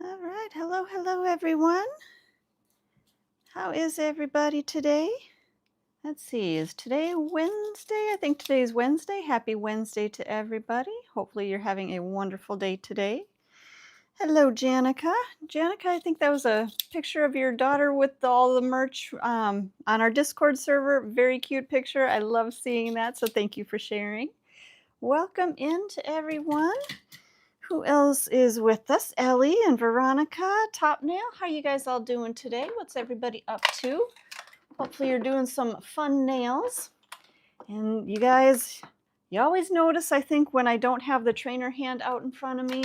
All right, hello everyone. How is everybody today? Let's see, is today Wednesday? I think today's Wednesday. Happy Wednesday to everybody. Hopefully you're having a wonderful day today. Hello, Janica. Janica, I think that was a picture of your daughter with all the merch on our Discord server. Very cute picture. I love seeing that, so thank you for sharing. Welcome in to everyone. Who else is with us? Ellie and Veronica, Top Nail. How are you guys all doing today? What's everybody up to? Hopefully you're doing some fun nails. And you guys, you always notice, I think, when I don't have the trainer hand out in front of me.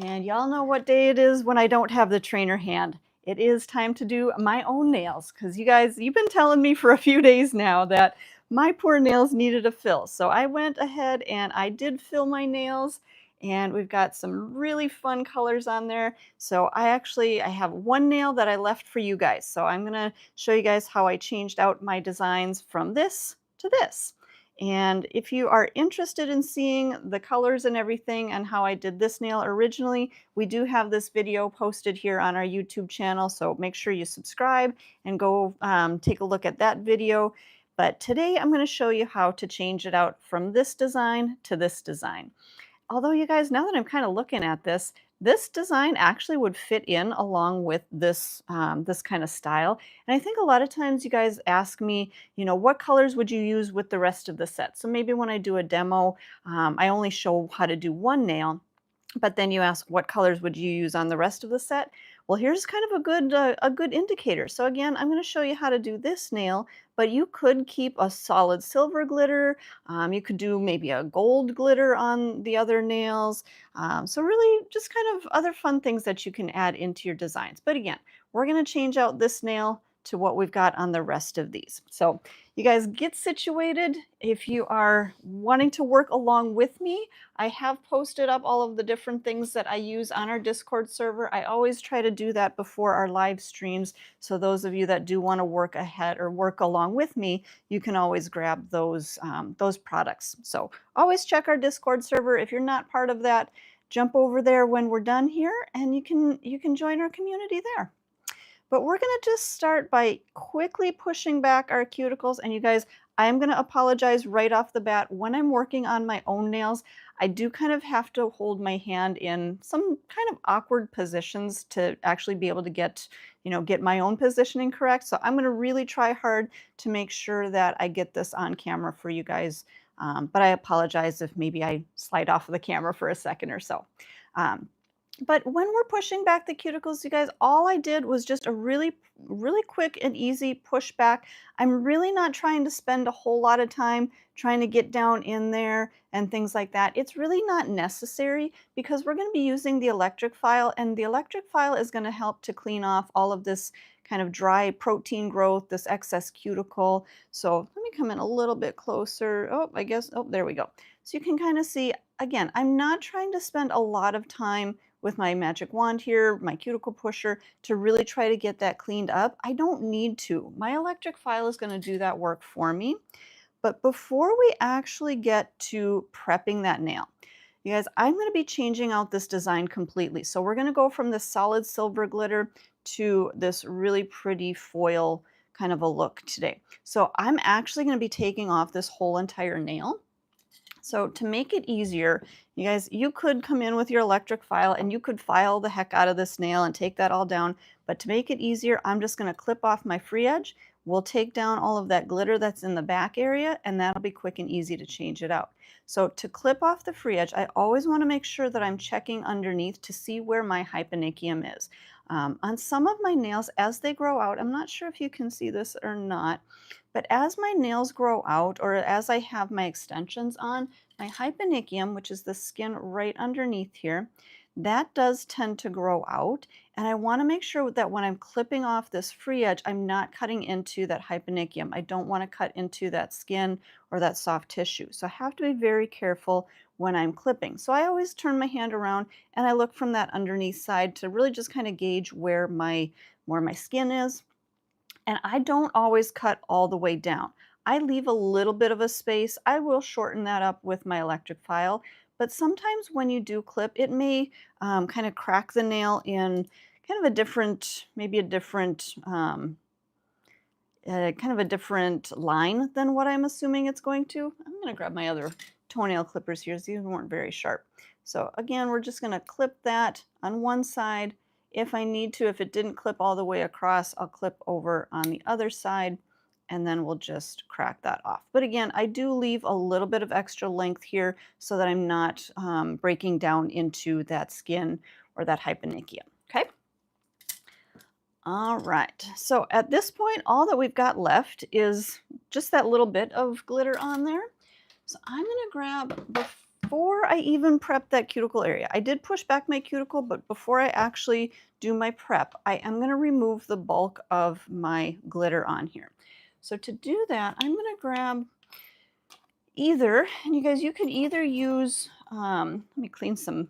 And y'all know what day it is when I don't have the trainer hand. It is time to do my own nails, because you guys, you've been telling me for a few days now that my poor nails needed a fill. So I went ahead and I did fill my nails. And we've got some really fun colors on there. So I have one nail that I left for you guys. So I'm gonna show you guys how I changed out my designs from this to this. And if you are interested in seeing the colors and everything and how I did this nail originally, we do have this video posted here on our YouTube channel. So make sure you subscribe and go take a look at that video. But today I'm gonna show you how to change it out from this design to this design. Although you guys, now that I'm kind of looking at this, this design actually would fit in along with this, this kind of style. And I think a lot of times you guys ask me, you know, what colors would you use with the rest of the set? So maybe when I do a demo, I only show how to do one nail, but then you ask what colors would you use on the rest of the set? Well, here's kind of a good indicator. So again, I'm going to show you how to do this nail, but you could keep a solid silver glitter. You could do maybe a gold glitter on the other nails. So really just kind of other fun things that you can add into your designs. But again, we're going to change out this nail to what we've got on the rest of these. So you guys get situated. If you are wanting to work along with me, I have posted up all of the different things that I use on our Discord server. I always try to do that before our live streams. So those of you that do want to work ahead or work along with me, you can always grab those products. So always check our Discord server. If you're not part of that, jump over there when we're done here and you can join our community there. But we're going to just start by quickly pushing back our cuticles. And you guys, I am going to apologize right off the bat. When I'm working on my own nails, I do kind of have to hold my hand in some kind of awkward positions to actually be able to get my own positioning correct. So I'm going to really try hard to make sure that I get this on camera for you guys. But I apologize if maybe I slide off of the camera for a second or so. But when we're pushing back the cuticles, you guys, all I did was just a really quick and easy push back. I'm really not trying to spend a whole lot of time trying to get down in there and things like that. It's really not necessary because we're going to be using the electric file, and the electric file is going to help to clean off all of this kind of dry protein growth, this excess cuticle. So let me come in a little bit closer. Oh, there we go. So you can kind of see, again, I'm not trying to spend a lot of time with my magic wand here, my cuticle pusher, to really try to get that cleaned up. I don't need to. My electric file is going to do that work for me. But before we actually get to prepping that nail, you guys, I'm going to be changing out this design completely. So we're going to go from this solid silver glitter to this really pretty foil kind of a look today. So I'm actually going to be taking off this whole entire nail. So to make it easier, you guys, you could come in with your electric file and you could file the heck out of this nail and take that all down. But to make it easier, I'm just going to clip off my free edge. We'll take down all of that glitter that's in the back area, and that'll be quick and easy to change it out. So to clip off the free edge, I always want to make sure that I'm checking underneath to see where my hyponychium is. On some of my nails, as they grow out, I'm not sure if you can see this or not, but as my nails grow out or as I have my extensions on, my hyponychium, which is the skin right underneath here, that does tend to grow out. And I want to make sure that when I'm clipping off this free edge, I'm not cutting into that hyponychium. I don't want to cut into that skin or that soft tissue. So I have to be very careful when I'm clipping. So I always turn my hand around and I look from that underneath side to really just kind of gauge where my skin is. And I don't always cut all the way down. I leave a little bit of a space. I will shorten that up with my electric file, but sometimes when you do clip, it may kind of crack the nail in kind of a different, maybe a different, kind of a different line than what I'm assuming it's going to. I'm going to grab my other toenail clippers here. These weren't very sharp. So again, we're just going to clip that on one side. If I need to, if it didn't clip all the way across, I'll clip over on the other side, and then we'll just crack that off. But again, I do leave a little bit of extra length here so that I'm not breaking down into that skin or that hyponychia. Okay. All right, so at this point, all that we've got left is just that little bit of glitter on there. So I'm gonna grab, before I even prep that cuticle area, I did push back my cuticle, but before I actually do my prep, I am gonna remove the bulk of my glitter on here. So to do that, I'm gonna grab either, and you guys, you could either use, let me clean some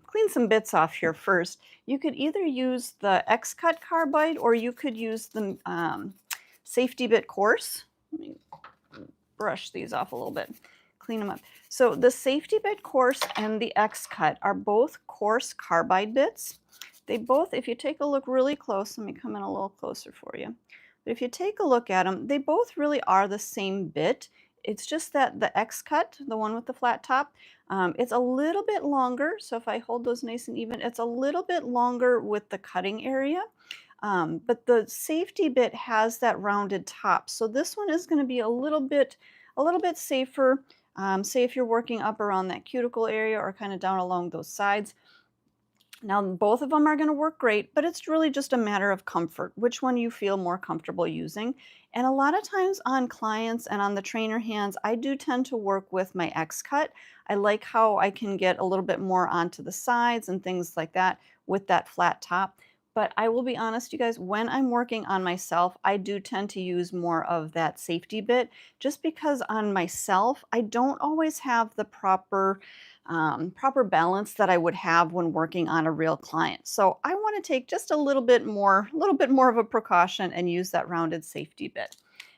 bits off here first. You could either use the X-Cut carbide, or you could use the safety bit coarse. Let me brush these off a little bit, clean them up. So the safety bit coarse and the X-Cut are both coarse carbide bits. They both, if you take a look really close, let me come in a little closer for you. But if you take a look at them, they both really are the same bit. It's just that the X-Cut, the one with the flat top, it's a little bit longer. So if I hold those nice and even, it's a little bit longer with the cutting area. But the safety bit has that rounded top. So this one is going to be a little bit safer. Say if you're working up around that cuticle area or kind of down along those sides. Now, both of them are going to work great, but it's really just a matter of comfort, which one you feel more comfortable using. And a lot of times on clients and on the trainer hands, I do tend to work with my X-Cut. I like how I can get a little bit more onto the sides and things like that with that flat top. But I will be honest, you guys, when I'm working on myself, I do tend to use more of that safety bit, just because on myself, I don't always have the proper balance that I would have when working on a real client. So I want to take just a little bit more of a precaution and use that rounded safety bit.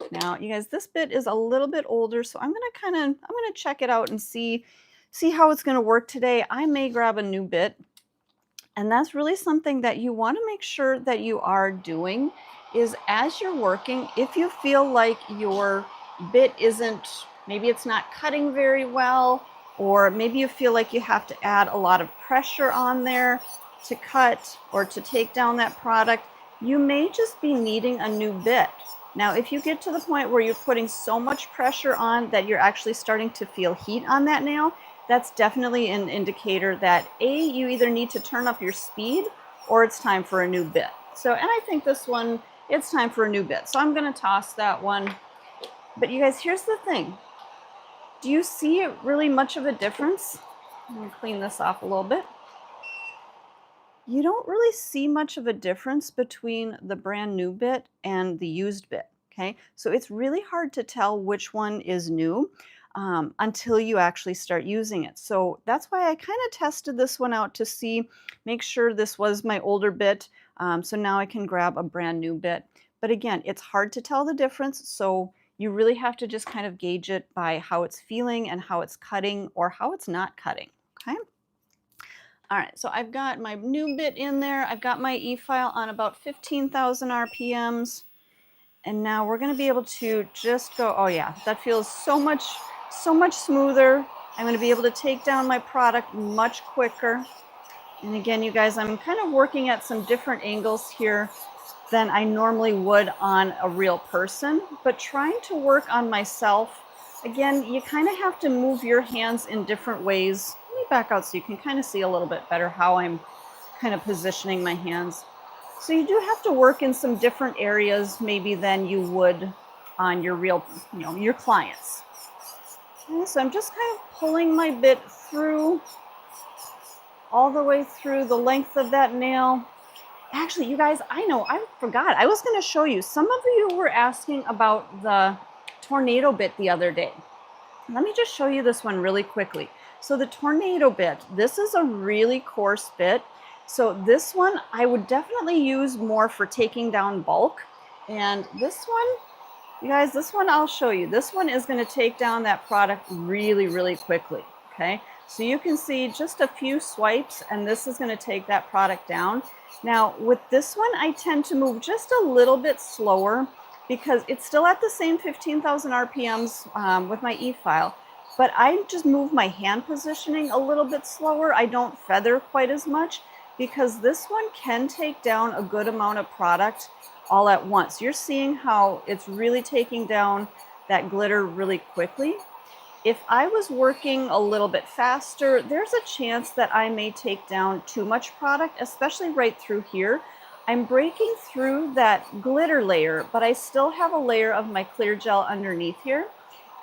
Now, you guys, this bit is a little bit older, so I'm going to check it out and see how it's going to work today. I may grab a new bit. And that's really something that you want to make sure that you are doing, is as you're working, if you feel like your bit isn't, maybe it's not cutting very well, or maybe you feel like you have to add a lot of pressure on there to cut or to take down that product, you may just be needing a new bit. Now, if you get to the point where you're putting so much pressure on that you're actually starting to feel heat on that nail, that's definitely an indicator that you either need to turn up your speed or it's time for a new bit. So, and I think this one, it's time for a new bit. So I'm going to toss that one. But you guys, here's the thing. Do you see really much of a difference? I'm going to clean this off a little bit. You don't really see much of a difference between the brand new bit and the used bit. Okay, so it's really hard to tell which one is new until you actually start using it. So that's why I kind of tested this one out to make sure this was my older bit. So now I can grab a brand new bit. But again, it's hard to tell the difference. So you really have to just kind of gauge it by how it's feeling and how it's cutting or how it's not cutting. Okay. All right, so I've got my new bit in there. I've got my E-file on about 15,000 RPMs. And now we're going to be able to just go, oh yeah, that feels so much smoother. I'm going to be able to take down my product much quicker. And again, you guys, I'm kind of working at some different angles here than I normally would on a real person. But trying to work on myself, again, you kind of have to move your hands in different ways. Let me back out so you can kind of see a little bit better how I'm kind of positioning my hands. So you do have to work in some different areas maybe than you would on your real, your clients. Okay, so I'm just kind of pulling my bit through, all the way through the length of that nail. Actually, you guys, I forgot. I was going to show you. Some of you were asking about the tornado bit the other day. Let me just show you this one really quickly. So the tornado bit, this is a really coarse bit. So this one I would definitely use more for taking down bulk. And this one, You guys, this one I'll show you. This one is going to take down that product really, really quickly, okay? So you can see just a few swipes and this is going to take that product down. Now with this one, I tend to move just a little bit slower because it's still at the same 15,000 RPMs with my e-file, but I just move my hand positioning a little bit slower. I don't feather quite as much because this one can take down a good amount of product all at once. You're seeing how it's really taking down that glitter really quickly. If I was working a little bit faster, there's a chance that I may take down too much product, especially right through here. I'm breaking through that glitter layer, but I still have a layer of my clear gel underneath here.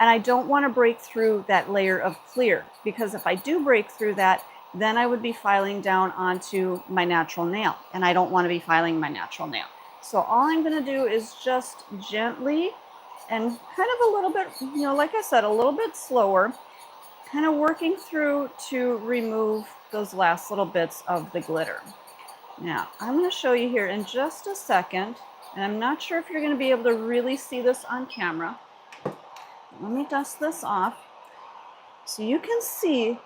And I don't want to break through that layer of clear, because if I do break through that, then I would be filing down onto my natural nail, and I don't want to be filing my natural nail. So all I'm going to do is just gently and kind of a little bit, you know, like I said, a little bit slower, kind of working through to remove those last little bits of the glitter. Now, I'm going to show you here in just a second, and I'm not sure if you're going to be able to really see this on camera. Let me dust this off. So you can see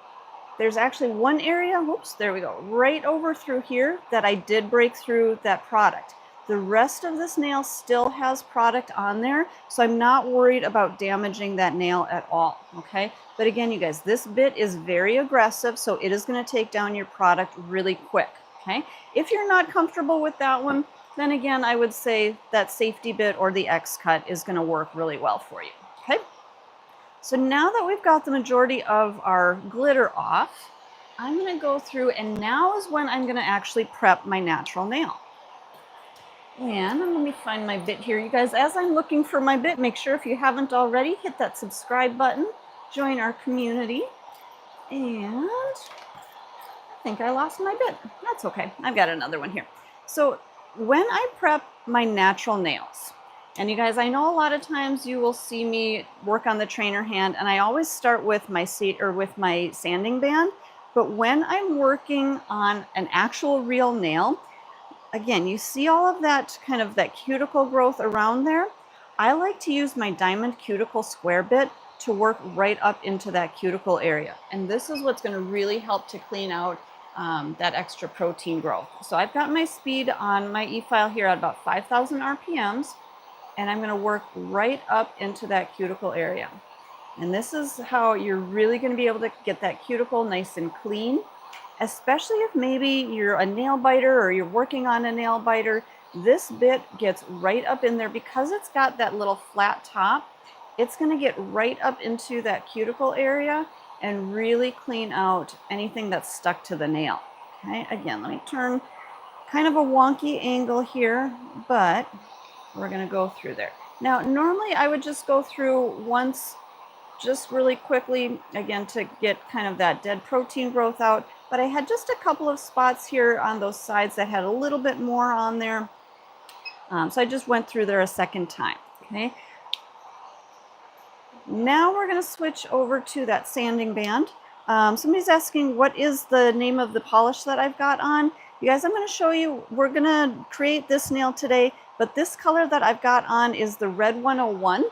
there's actually one area, whoops, there we go, right over through here that I did break through that product. The rest of this nail still has product on there, so I'm not worried about damaging that nail at all, okay? But again, you guys, this bit is very aggressive, so it is going to take down your product really quick, okay? If you're not comfortable with that one, then again, I would say that safety bit or the X cut is going to work really well for you, okay? So now that we've got the majority of our glitter off, I'm going to go through, and now is when I'm going to actually prep my natural nail. And let me find my bit here. You guys, as I'm looking for my bit, make sure if you haven't already, hit that subscribe button, join our community. And I think I lost my bit. That's okay. I've got another one here. So when I prep my natural nails, and you guys, I know a lot of times you will see me work on the trainer hand, and I always start with my sanding band. But when I'm working on an actual real nail, again, you see all of that kind of that cuticle growth around there. I like to use my diamond cuticle square bit to work right up into that cuticle area. And this is what's going to really help to clean out that extra protein growth. So I've got my speed on my e-file here at about 5,000 RPMs, and I'm going to work right up into that cuticle area. And this is how you're really going to be able to get that cuticle nice and clean. Especially if maybe you're a nail biter or you're working on a nail biter, this bit gets right up in there because it's got that little flat top. It's going to get right up into that cuticle area and really clean out anything that's stuck to the nail. Okay, again, let me turn kind of a wonky angle here, but we're going to go through there. Now, normally I would just go through once, just really quickly, again, to get kind of that dead protein growth out. But I had just a couple of spots here on those sides that had a little bit more on there. So I just went through there a second time, okay? Now we're gonna switch over to that sanding band. Somebody's asking, what is the name of the polish that I've got on? You guys, I'm gonna show you, we're gonna create this nail today, but this color that I've got on is the Red 101.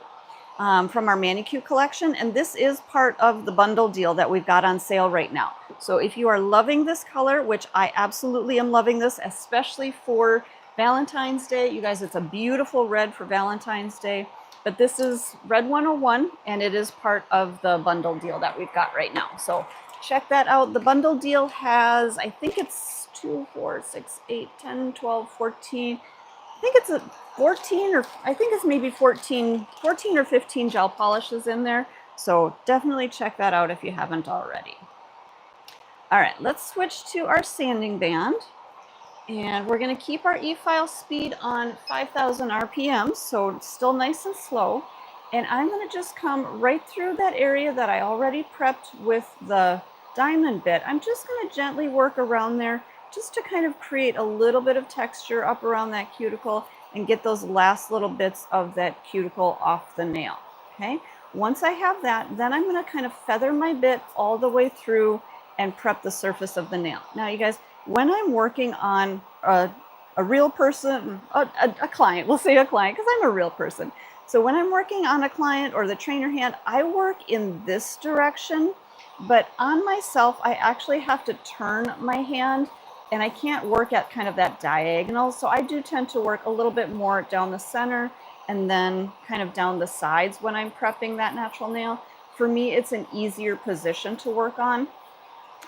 From our manicure collection, and this is part of the bundle deal that we've got on sale right now. So if you are loving this color, which I absolutely am loving this, especially for Valentine's Day, you guys, it's a beautiful red for Valentine's Day, but this is Red 101, and it is part of the bundle deal that we've got right now. So check that out. The bundle deal has, I think it's 2, 4, 6, 8, 10, 12, 14, I think it's a 14, or I think it's maybe 14 or 15 gel polishes in there. So definitely check that out if you haven't already. All right, let's switch to our sanding band. And we're going to keep our e-file speed on 5,000 RPMs, so it's still nice and slow. And I'm going to just come right through that area that I already prepped with the diamond bit. I'm just going to gently work around there, just to kind of create a little bit of texture up around that cuticle and get those last little bits of that cuticle off the nail, okay? Once I have that, then I'm going to kind of feather my bit all the way through and prep the surface of the nail. Now, you guys, when I'm working on a real person, a client, we'll say a client, because I'm a real person. So when I'm working on a client or the trainer hand, I work in this direction, but on myself, I actually have to turn my hand and I can't work at kind of that diagonal. So I do tend to work a little bit more down the center and then kind of down the sides when I'm prepping that natural nail. For me, it's an easier position to work on.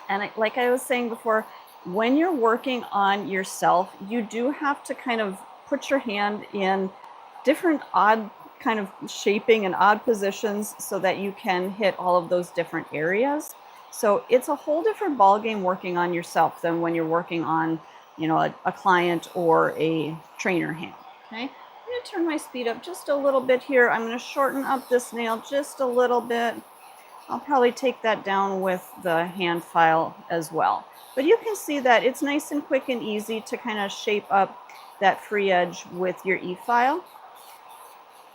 And like I was saying before, when you're working on yourself, you do have to kind of put your hand in different odd kind of shaping and odd positions so that you can hit all of those different areas. So it's a whole different ballgame working on yourself than when you're working on, a client or a trainer hand. Okay, I'm going to turn my speed up just a little bit here. I'm going to shorten up this nail just a little bit. I'll probably take that down with the hand file as well. But you can see that it's nice and quick and easy to kind of shape up that free edge with your e-file.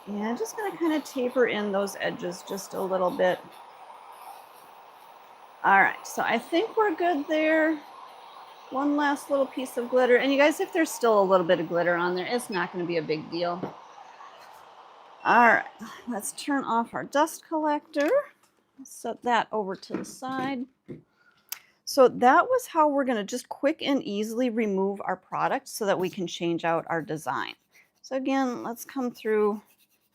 And I'm just going to kind of taper in those edges just a little bit. All right, so I think we're good there. One last little piece of glitter. And you guys, if there's still a little bit of glitter on there, it's not going to be a big deal. All right, let's turn off our dust collector. Set that over to the side. So that was how we're going to just quick and easily remove our product so that we can change out our design. So again, let's come through,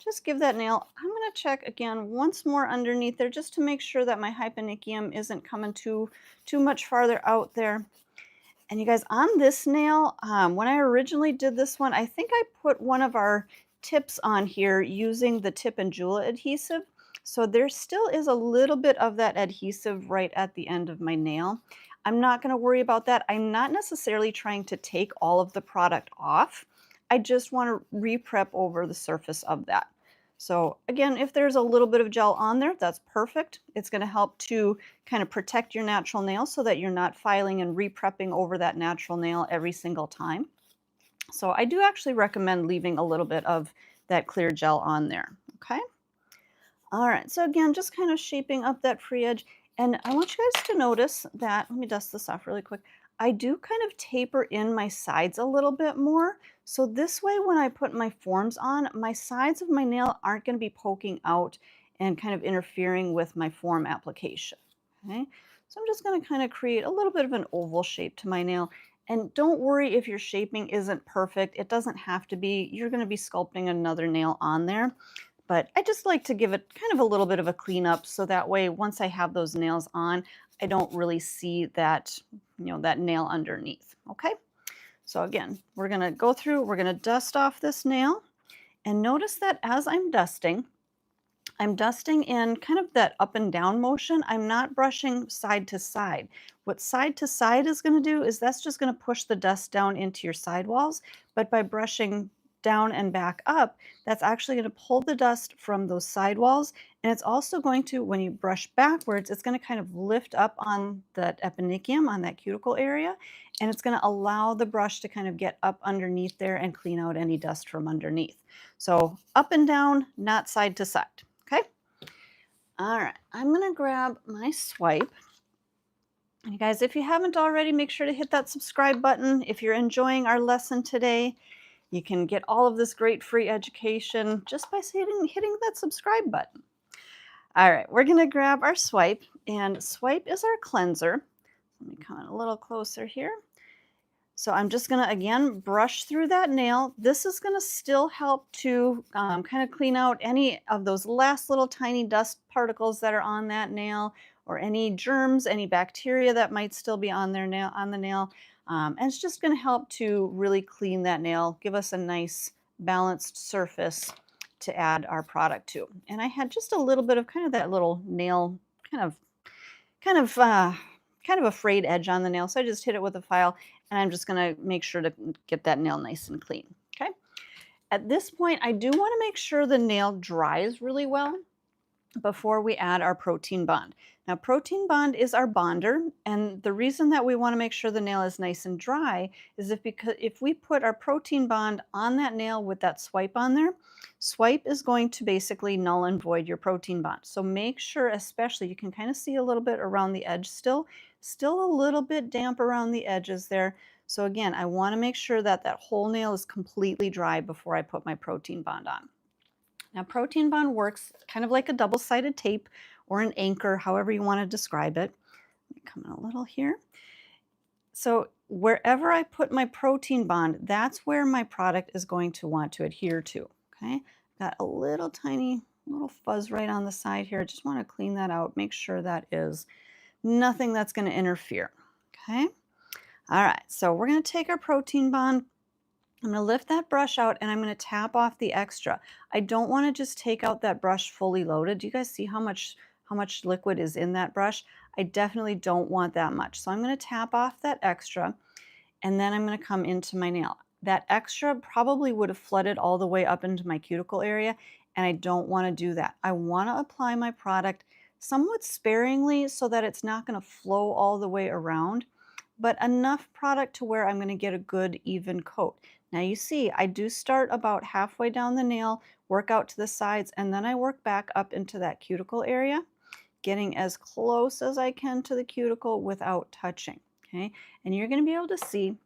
just give that nail. I'm going to check again once more underneath there just to make sure that my hyponychium isn't coming too much farther out there. And you guys, on this nail, when I originally did this one, I think I put one of our tips on here using the tip and jewel adhesive. So there still is a little bit of that adhesive right at the end of my nail. I'm not going to worry about that. I'm not necessarily trying to take all of the product off. I just want to re-prep over the surface of that. So again, if there's a little bit of gel on there, that's perfect. It's going to help to kind of protect your natural nail so that you're not filing and re-prepping over that natural nail every single time. So I do actually recommend leaving a little bit of that clear gel on there. Okay. All right, so again, just kind of shaping up that free edge. And I want you guys to notice that, let me dust this off really quick. I do kind of taper in my sides a little bit more. So this way, when I put my forms on, my sides of my nail aren't going to be poking out and kind of interfering with my form application. Okay, so I'm just going to kind of create a little bit of an oval shape to my nail. And don't worry if your shaping isn't perfect. It doesn't have to be. You're going to be sculpting another nail on there. But I just like to give it kind of a little bit of a cleanup so that way once I have those nails on, I don't really see that, that nail underneath. Okay, so again, we're going to go through, we're going to dust off this nail. And notice that as I'm dusting in kind of that up and down motion. I'm not brushing side to side. What side to side is going to do is that's just going to push the dust down into your sidewalls. But by brushing down and back up, that's actually going to pull the dust from those sidewalls. And it's also going to, when you brush backwards, it's going to kind of lift up on that eponychium, on that cuticle area. And it's going to allow the brush to kind of get up underneath there and clean out any dust from underneath. So up and down, not side to side. Okay. All right. I'm going to grab my swipe. And you guys, if you haven't already, make sure to hit that subscribe button. If you're enjoying our lesson today, you can get all of this great free education just by hitting that subscribe button. All right, we're going to grab our swipe, and swipe is our cleanser. Let me come in a little closer here. So I'm just going to, again, brush through that nail. This is going to still help to kind of clean out any of those last little tiny dust particles that are on that nail, or any germs, any bacteria that might still be on the nail. And it's just going to help to really clean that nail, give us a nice balanced surface to add our product to. And I had just a little bit of kind of that little nail kind of a frayed edge on the nail. So I just hit it with a file, and I'm just going to make sure to get that nail nice and clean. Okay. At this point, I do want to make sure the nail dries really well before we add our protein bond. Now, protein bond is our bonder, and the reason that we want to make sure the nail is nice and dry is because if we put our protein bond on that nail with that swipe on there, swipe is going to basically null and void your protein bond. So make sure, especially, you can kind of see a little bit around the edge still a little bit damp around the edges there. So again, I want to make sure that that whole nail is completely dry before I put my protein bond on. Now, protein bond works kind of like a double-sided tape or an anchor, however you want to describe it. Let me come in a little here. So wherever I put my protein bond, that's where my product is going to want to adhere to, okay? Got a little tiny little fuzz right on the side here. I just want to clean that out, make sure that is nothing that's going to interfere, okay? All right, so we're going to take our protein bond. I'm going to lift that brush out and I'm going to tap off the extra. I don't want to just take out that brush fully loaded. Do you guys see how much liquid is in that brush? I definitely don't want that much. So I'm going to tap off that extra and then I'm going to come into my nail. That extra probably would have flooded all the way up into my cuticle area, and I don't want to do that. I want to apply my product somewhat sparingly so that it's not going to flow all the way around, but enough product to where I'm going to get a good even coat. Now you see, I do start about halfway down the nail, work out to the sides, and then I work back up into that cuticle area, getting as close as I can to the cuticle without touching, okay? And you're going to be able to see,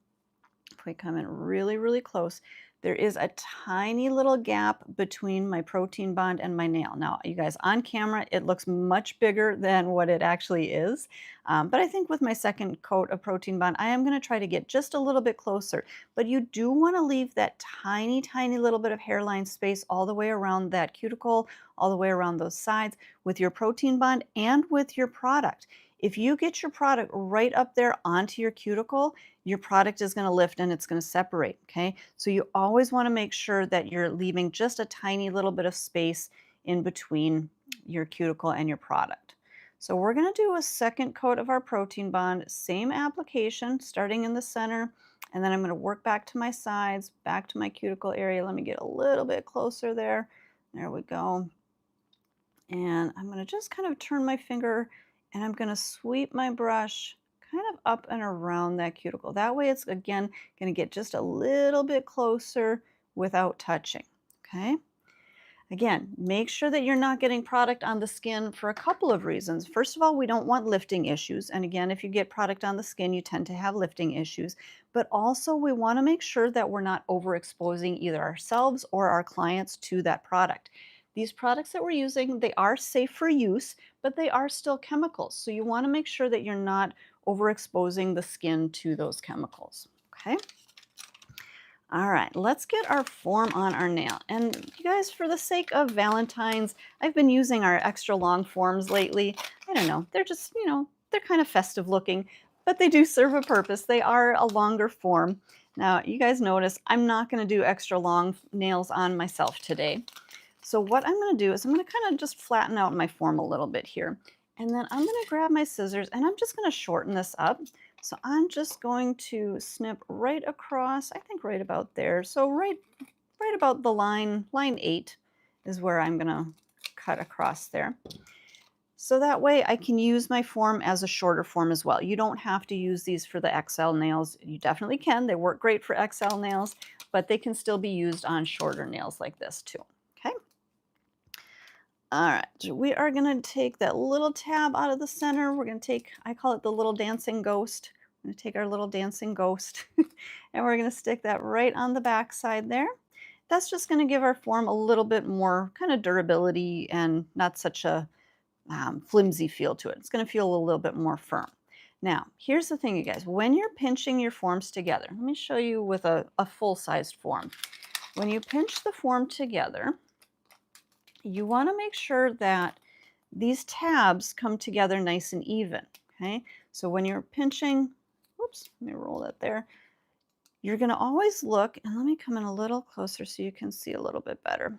if we come in really, really close, there is a tiny little gap between my protein bond and my nail. Now, you guys, on camera, it looks much bigger than what it actually is. But I think with my second coat of protein bond, I am going to try to get just a little bit closer. But you do want to leave that tiny, tiny little bit of hairline space all the way around that cuticle, all the way around those sides with your protein bond and with your product. If you get your product right up there onto your cuticle, your product is going to lift and it's going to separate, okay? So you always want to make sure that you're leaving just a tiny little bit of space in between your cuticle and your product. So we're going to do a second coat of our protein bond, same application, starting in the center, and then I'm going to work back to my sides, back to my cuticle area. Let me get a little bit closer there. There we go. And I'm going to just kind of turn my finger and I'm going to sweep my brush kind of up and around that cuticle. That way it's, again, going to get just a little bit closer without touching, okay? Again, make sure that you're not getting product on the skin for a couple of reasons. First of all, we don't want lifting issues. And again, if you get product on the skin, you tend to have lifting issues. But also, we want to make sure that we're not overexposing either ourselves or our clients to that product. These products that we're using, they are safe for use, but they are still chemicals. So you want to make sure that you're not overexposing the skin to those chemicals, okay? All right, let's get our form on our nail. And you guys, for the sake of Valentine's, I've been using our extra long forms lately. I don't know, they're just, they're kind of festive looking, but they do serve a purpose. They are a longer form. Now, you guys notice I'm not going to do extra long nails on myself today. So what I'm going to do is I'm going to kind of just flatten out my form a little bit here. And then I'm going to grab my scissors and I'm just going to shorten this up. So I'm just going to snip right across, I think right about there. So right about the line 8 is where I'm going to cut across there. So that way I can use my form as a shorter form as well. You don't have to use these for the XL nails. You definitely can. They work great for XL nails, but they can still be used on shorter nails like this too. Okay. All right, we are going to take that little tab out of the center. We're going to take, I call it the little dancing ghost. I'm going to take our little dancing ghost and we're going to stick that right on the back side there. That's just going to give our form a little bit more kind of durability and not such a flimsy feel to it. It's going to feel a little bit more firm. Now, here's the thing, you guys. When you're pinching your forms together, let me show you with a full-sized form. When you pinch the form together, you want to make sure that these tabs come together nice and even, okay? So when you're pinching, whoops, let me roll that there. You're going to always look, and let me come in a little closer so you can see a little bit better,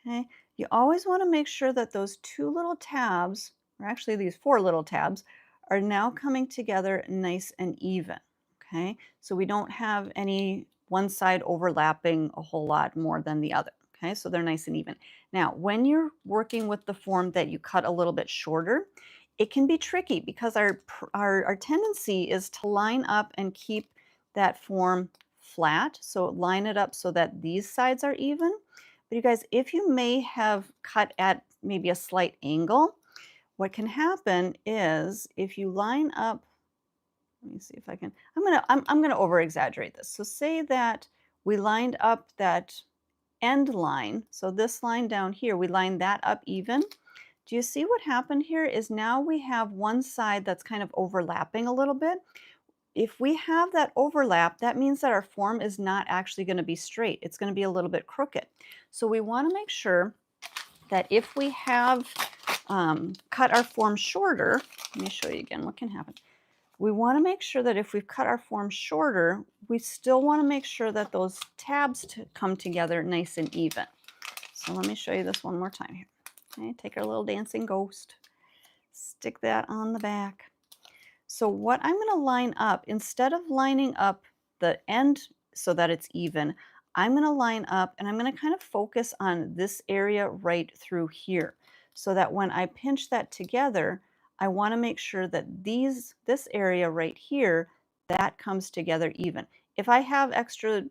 okay? You always want to make sure that those two little tabs, or actually these 4 little tabs, are now coming together nice and even, okay? So we don't have any one side overlapping a whole lot more than the other. Okay, so they're nice and even. Now, when you're working with the form that you cut a little bit shorter, it can be tricky because our tendency is to line up and keep that form flat. So line it up so that these sides are even. But you guys, if you may have cut at maybe a slight angle, what can happen is if you line up, let me see if I can, I'm gonna over exaggerate this. So say that we lined up that end line, so this line down here, we line that up even. Do you see what happened here is now we have one side that's kind of overlapping a little bit. If we have that overlap, that means that our form is not actually going to be straight. It's going to be a little bit crooked. So we want to make sure that if we have cut our form shorter, let me show you again what can happen. We want to make sure that if we've cut our form shorter, we still want to make sure that those tabs come together nice and even. So let me show you this one more time here. Okay, take our little dancing ghost, stick that on the back. So what I'm going to line up, instead of lining up the end so that it's even, I'm going to line up and I'm going to kind of focus on this area right through here so that when I pinch that together, I want to make sure that this area right here, that comes together even. If I have extra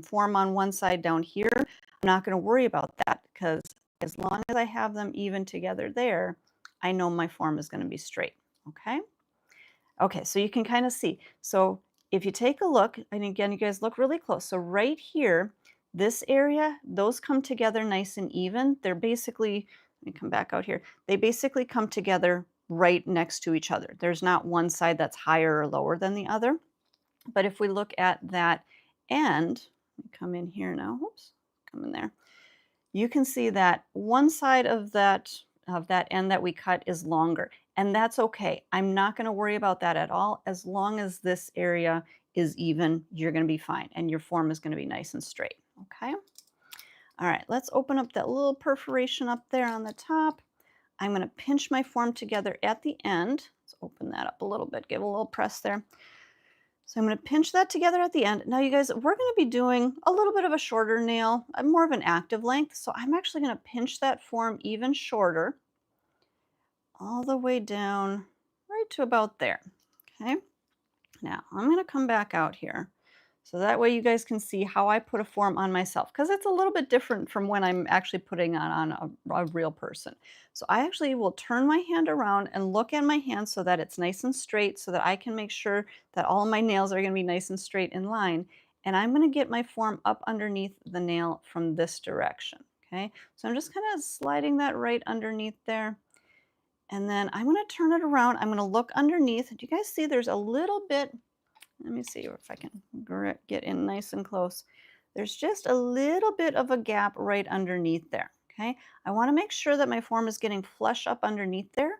form on one side down here, I'm not going to worry about that because as long as I have them even together there, I know my form is going to be straight, okay? Okay, so you can kind of see. So if you take a look, and again, you guys look really close. So right here, this area, those come together nice and even. They're basically, let me come back out here. They basically come together right next to each other. There's not one side that's higher or lower than the other. But if we look at that end, let me come in here now, whoops, come in there. You can see that one side of that end that we cut is longer, and that's okay. I'm not going to worry about that at all. As long as this area is even, you're going to be fine, and your form is going to be nice and straight, okay? All right, let's open up that little perforation up there on the top. I'm going to pinch my form together at the end. Let's open that up a little bit, give a little press there. So I'm going to pinch that together at the end. Now, you guys, we're going to be doing a little bit of a shorter nail, more of an active length. So I'm actually going to pinch that form even shorter, all the way down right to about there. Okay. Now I'm going to come back out here. So that way you guys can see how I put a form on myself, because it's a little bit different from when I'm actually putting on a real person. So I actually will turn my hand around and look at my hand so that it's nice and straight so that I can make sure that all my nails are going to be nice and straight in line. And I'm going to get my form up underneath the nail from this direction. Okay, so I'm just kind of sliding that right underneath there. And then I'm going to turn it around. I'm going to look underneath. Do you guys see there's a little bit? Let me see if I can get in nice and close. There's just a little bit of a gap right underneath there, okay? I want to make sure that my form is getting flush up underneath there,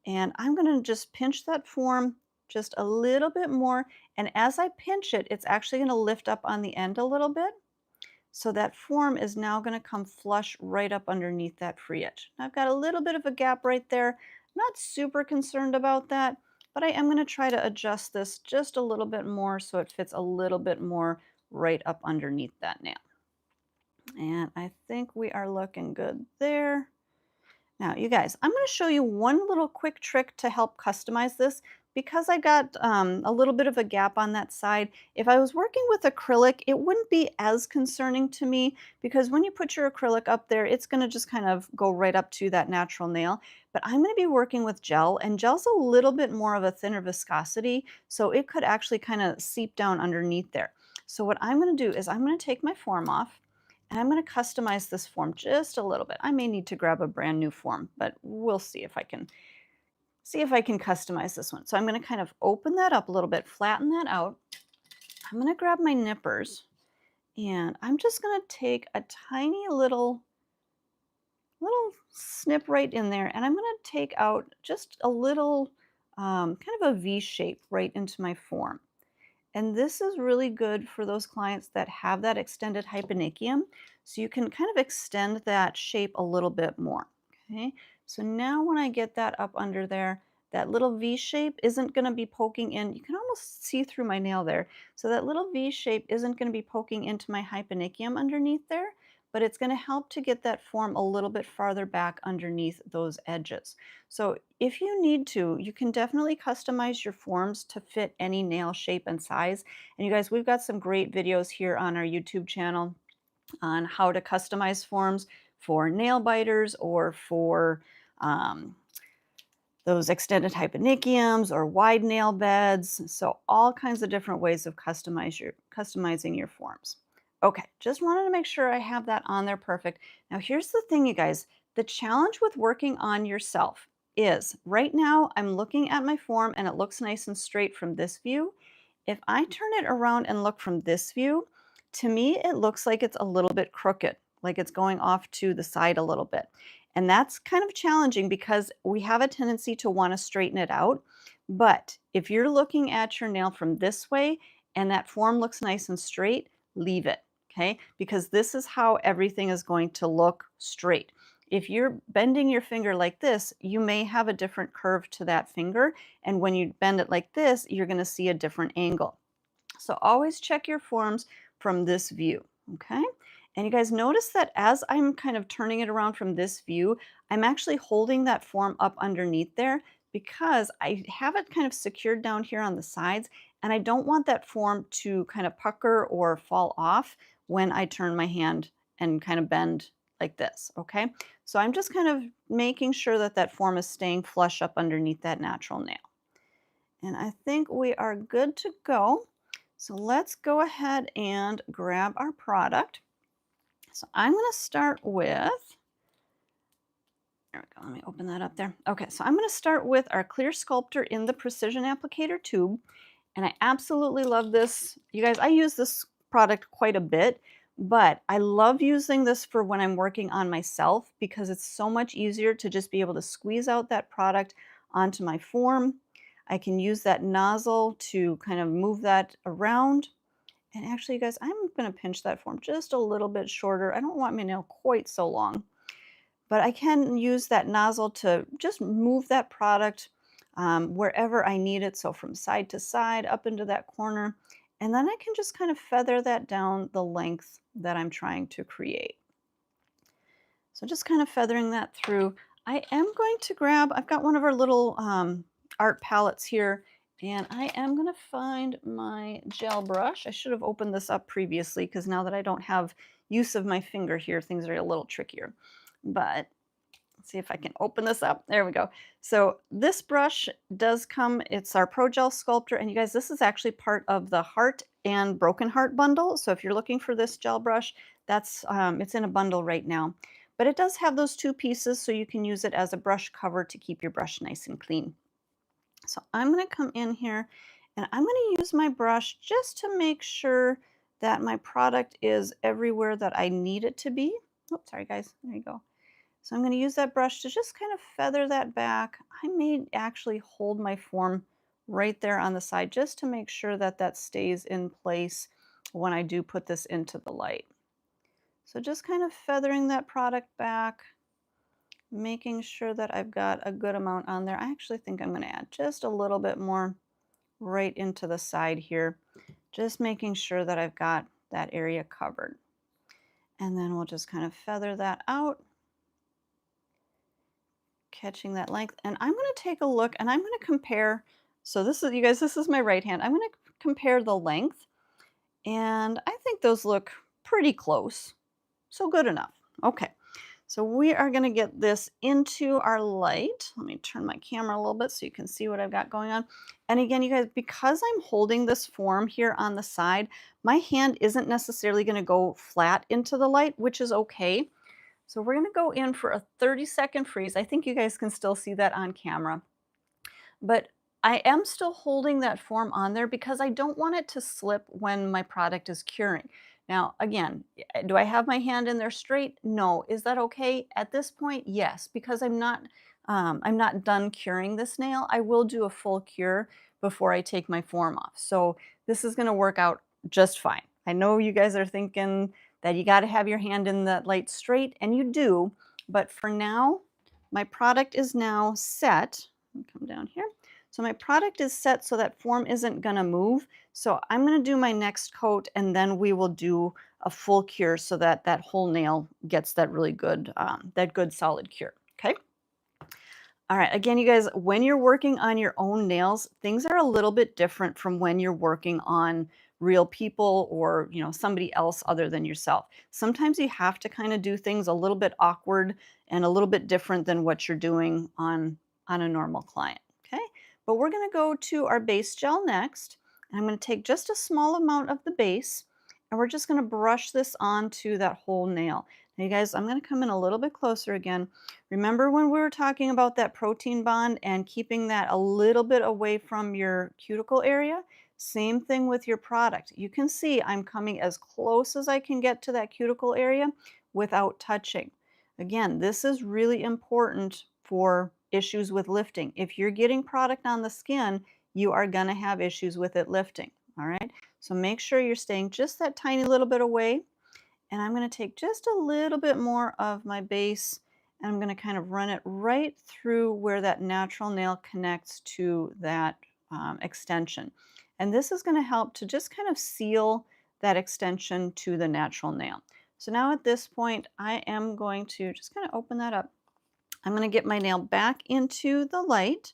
and I'm going to just pinch that form just a little bit more, and as I pinch it, it's actually going to lift up on the end a little bit, so that form is now going to come flush right up underneath that free edge. Now, I've got a little bit of a gap right there. Not super concerned about that, but I am going to try to adjust this just a little bit more so it fits a little bit more right up underneath that nail. And I think we are looking good there. Now, you guys, I'm going to show you one little quick trick to help customize this. Because I got a little bit of a gap on that side, if I was working with acrylic, it wouldn't be as concerning to me because when you put your acrylic up there, it's going to just kind of go right up to that natural nail. But I'm going to be working with gel, and gel's a little bit more of a thinner viscosity, so it could actually kind of seep down underneath there. So what I'm going to do is I'm going to take my form off, and I'm going to customize this form just a little bit. I may need to grab a brand new form, but we'll see if I can customize this one. So I'm going to kind of open that up a little bit, flatten that out. I'm going to grab my nippers, and I'm just going to take a tiny little snip right in there, and I'm going to take out just a little kind of a V shape right into my form. And this is really good for those clients that have that extended hyponychium, so you can kind of extend that shape a little bit more. Okay, so now when I get that up under there, that little V shape isn't going to be poking in. You can almost see through my nail there. So that little V shape isn't going to be poking into my hyponychium underneath there, but it's going to help to get that form a little bit farther back underneath those edges. So if you need to, you can definitely customize your forms to fit any nail shape and size. And you guys, we've got some great videos here on our YouTube channel on how to customize forms for nail biters or for those extended hyponychiums or wide nail beds. So all kinds of different ways of customizing your forms. Okay, just wanted to make sure I have that on there perfect. Now here's the thing, you guys. The challenge with working on yourself is right now I'm looking at my form and it looks nice and straight from this view. If I turn it around and look from this view, to me it looks like it's a little bit crooked, like it's going off to the side a little bit. And that's kind of challenging because we have a tendency to want to straighten it out. But if you're looking at your nail from this way and that form looks nice and straight, leave it. Okay, because this is how everything is going to look straight. If you're bending your finger like this, you may have a different curve to that finger, and when you bend it like this, you're going to see a different angle. So always check your forms from this view, okay? And you guys notice that as I'm kind of turning it around from this view, I'm actually holding that form up underneath there because I have it kind of secured down here on the sides, and I don't want that form to kind of pucker or fall off when I turn my hand and kind of bend like this, okay? So I'm just kind of making sure that that form is staying flush up underneath that natural nail. And I think we are good to go. So let's go ahead and grab our product. So I'm going to start with, there we go, let me open that up there. Okay, so I'm going to start with our clear sculptor in the precision applicator tube. And I absolutely love this. You guys, I use this product quite a bit, but I love using this for when I'm working on myself because it's so much easier to just be able to squeeze out that product onto my form. I can use that nozzle to kind of move that around. And actually, you guys, I'm going to pinch that form just a little bit shorter. I don't want my nail quite so long, but I can use that nozzle to just move that product wherever I need it. So from side to side, up into that corner. And then I can just kind of feather that down the length that I'm trying to create. So just kind of feathering that through. I am going to grab, I've got one of our little art palettes here, and I am going to find my gel brush. I should have opened this up previously because now that I don't have use of my finger here, things are a little trickier. But let's see if I can open this up. There we go. So this brush does come, it's our Pro Gel Sculptor. And you guys, this is actually part of the Heart and Broken Heart bundle. So if you're looking for this gel brush, that's it's in a bundle right now. But it does have those two pieces, so you can use it as a brush cover to keep your brush nice and clean. So I'm going to come in here and I'm going to use my brush just to make sure that my product is everywhere that I need it to be. Oh, sorry guys, there you go. So I'm going to use that brush to just kind of feather that back. I may actually hold my form right there on the side just to make sure that that stays in place when I do put this into the light. So just kind of feathering that product back, making sure that I've got a good amount on there. I actually think I'm going to add just a little bit more right into the side here, just making sure that I've got that area covered. And then we'll just kind of feather that out, catching that length. And I'm going to take a look and I'm going to compare. So this is, you guys, this is my right hand. I'm going to compare the length, and I think those look pretty close. So good enough. Okay. So we are going to get this into our light. Let me turn my camera a little bit so you can see what I've got going on. And again, you guys, because I'm holding this form here on the side, my hand isn't necessarily going to go flat into the light, which is okay. So we're going to go in for a 30-second freeze. I think you guys can still see that on camera. But I am still holding that form on there because I don't want it to slip when my product is curing. Now, again, do I have my hand in there straight? No. Is that okay? At this point, yes, because I'm not done curing this nail. I will do a full cure before I take my form off. So this is going to work out just fine. I know you guys are thinking that you got to have your hand in the light straight, and you do. But for now, my product is now set. Let me come down here. So my product is set so that form isn't going to move. So I'm going to do my next coat, and then we will do a full cure so that that whole nail gets that really good, that good solid cure. Okay. All right. Again, you guys, when you're working on your own nails, things are a little bit different from when you're working on real people or, you know, somebody else other than yourself. Sometimes you have to kind of do things a little bit awkward and a little bit different than what you're doing on a normal client. Okay. But we're going to go to our base gel next. And I'm going to take just a small amount of the base, and we're just gonna brush this onto that whole nail. Now you guys, I'm gonna come in a little bit closer again. Remember when we were talking about that protein bond and keeping that a little bit away from your cuticle area? Same thing with your product. You can see I'm coming as close as I can get to that cuticle area without touching. Again, this is really important for issues with lifting. If you're getting product on the skin, you are gonna have issues with it lifting, all right? So make sure you're staying just that tiny little bit away. And I'm going to take just a little bit more of my base and I'm going to kind of run it right through where that natural nail connects to that extension. And this is going to help to just kind of seal that extension to the natural nail. So now at this point, I am going to just kind of open that up. I'm going to get my nail back into the light.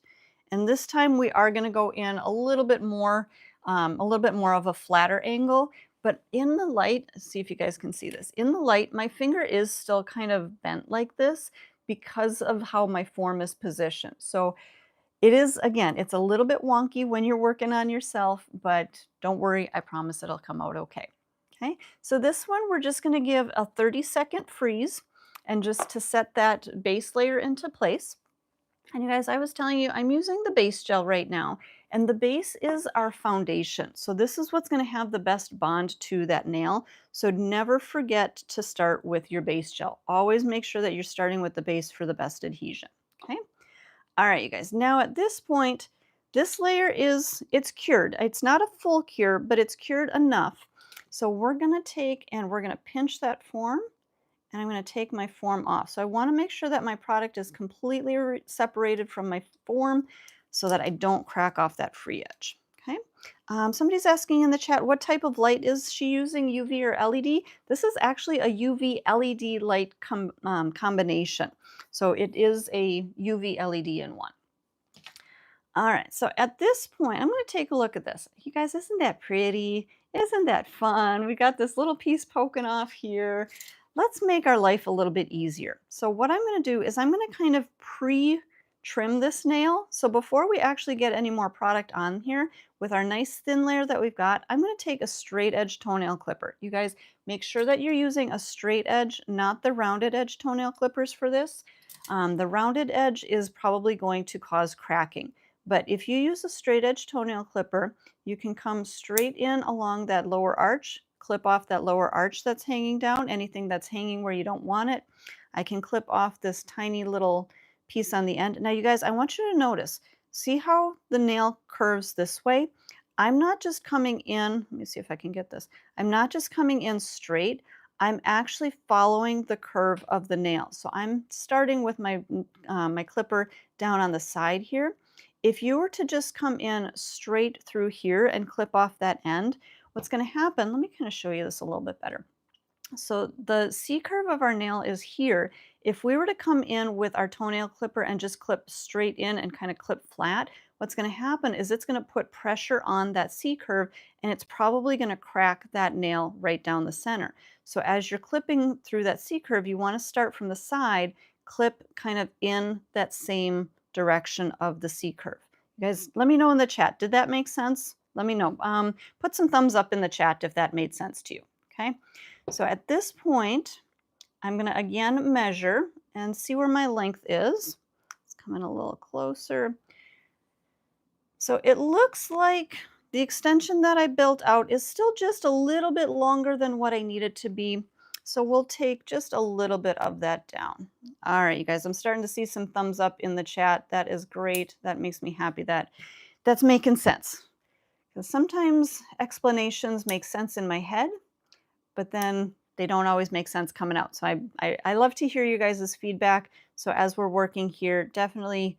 And this time we are going to go in a little bit more of a flatter angle. But in the light, see if you guys can see this. In the light, my finger is still kind of bent like this because of how my form is positioned. So it is, again, it's a little bit wonky when you're working on yourself, but don't worry, I promise it'll come out okay. Okay, so this one we're just going to give a 30-second freeze and just to set that base layer into place. And you guys, I was telling you, I'm using the base gel right now, and the base is our foundation. So this is what's going to have the best bond to that nail. So never forget to start with your base gel. Always make sure that you're starting with the base for the best adhesion. Okay. All right, you guys. Now at this point, this layer it's cured. It's not a full cure, but it's cured enough. So we're going to take and we're going to pinch that form and I'm going to take my form off. So I want to make sure that my product is completely separated from my form so that I don't crack off that free edge. Okay. Somebody's asking in the chat, what type of light is she using, UV or LED? This is actually a UV LED light combination. So it is a UV LED in one. All right, so at this point, I'm going to take a look at this. You guys, isn't that pretty? Isn't that fun? We got this little piece poking off here. Let's make our life a little bit easier. So what I'm going to do is I'm going to kind of pre-trim this nail. So before we actually get any more product on here, with our nice thin layer that we've got, I'm going to take a straight edge toenail clipper. You guys, make sure that you're using a straight edge, not the rounded edge toenail clippers for this. The rounded edge is probably going to cause cracking. But if you use a straight edge toenail clipper, you can come straight in along that lower arch, clip off that lower arch that's hanging down, anything that's hanging where you don't want it. I can clip off this tiny little piece on the end. Now you guys, I want you to notice, see how the nail curves this way? I'm not just coming in, let me see if I can get this. I'm not just coming in straight. I'm actually following the curve of the nail. So I'm starting with my clipper down on the side here. If you were to just come in straight through here and clip off that end, what's going to happen, let me kind of show you this a little bit better. So the C curve of our nail is here. If we were to come in with our toenail clipper and just clip straight in and kind of clip flat, what's going to happen is it's going to put pressure on that C curve and it's probably going to crack that nail right down the center. So as you're clipping through that C curve, you want to start from the side, clip kind of in that same direction of the C curve. You guys, let me know in the chat. Did that make sense? Let me know. Put some thumbs up in the chat if that made sense to you. Okay. So at this point, I'm going to again measure and see where my length is. Let's come in a little closer. So it looks like the extension that I built out is still just a little bit longer than what I need it to be. So we'll take just a little bit of that down. All right, you guys, I'm starting to see some thumbs up in the chat. That is great. That makes me happy that that's making sense. Because sometimes explanations make sense in my head, but then they don't always make sense coming out. So I love to hear you guys' feedback. So as we're working here, definitely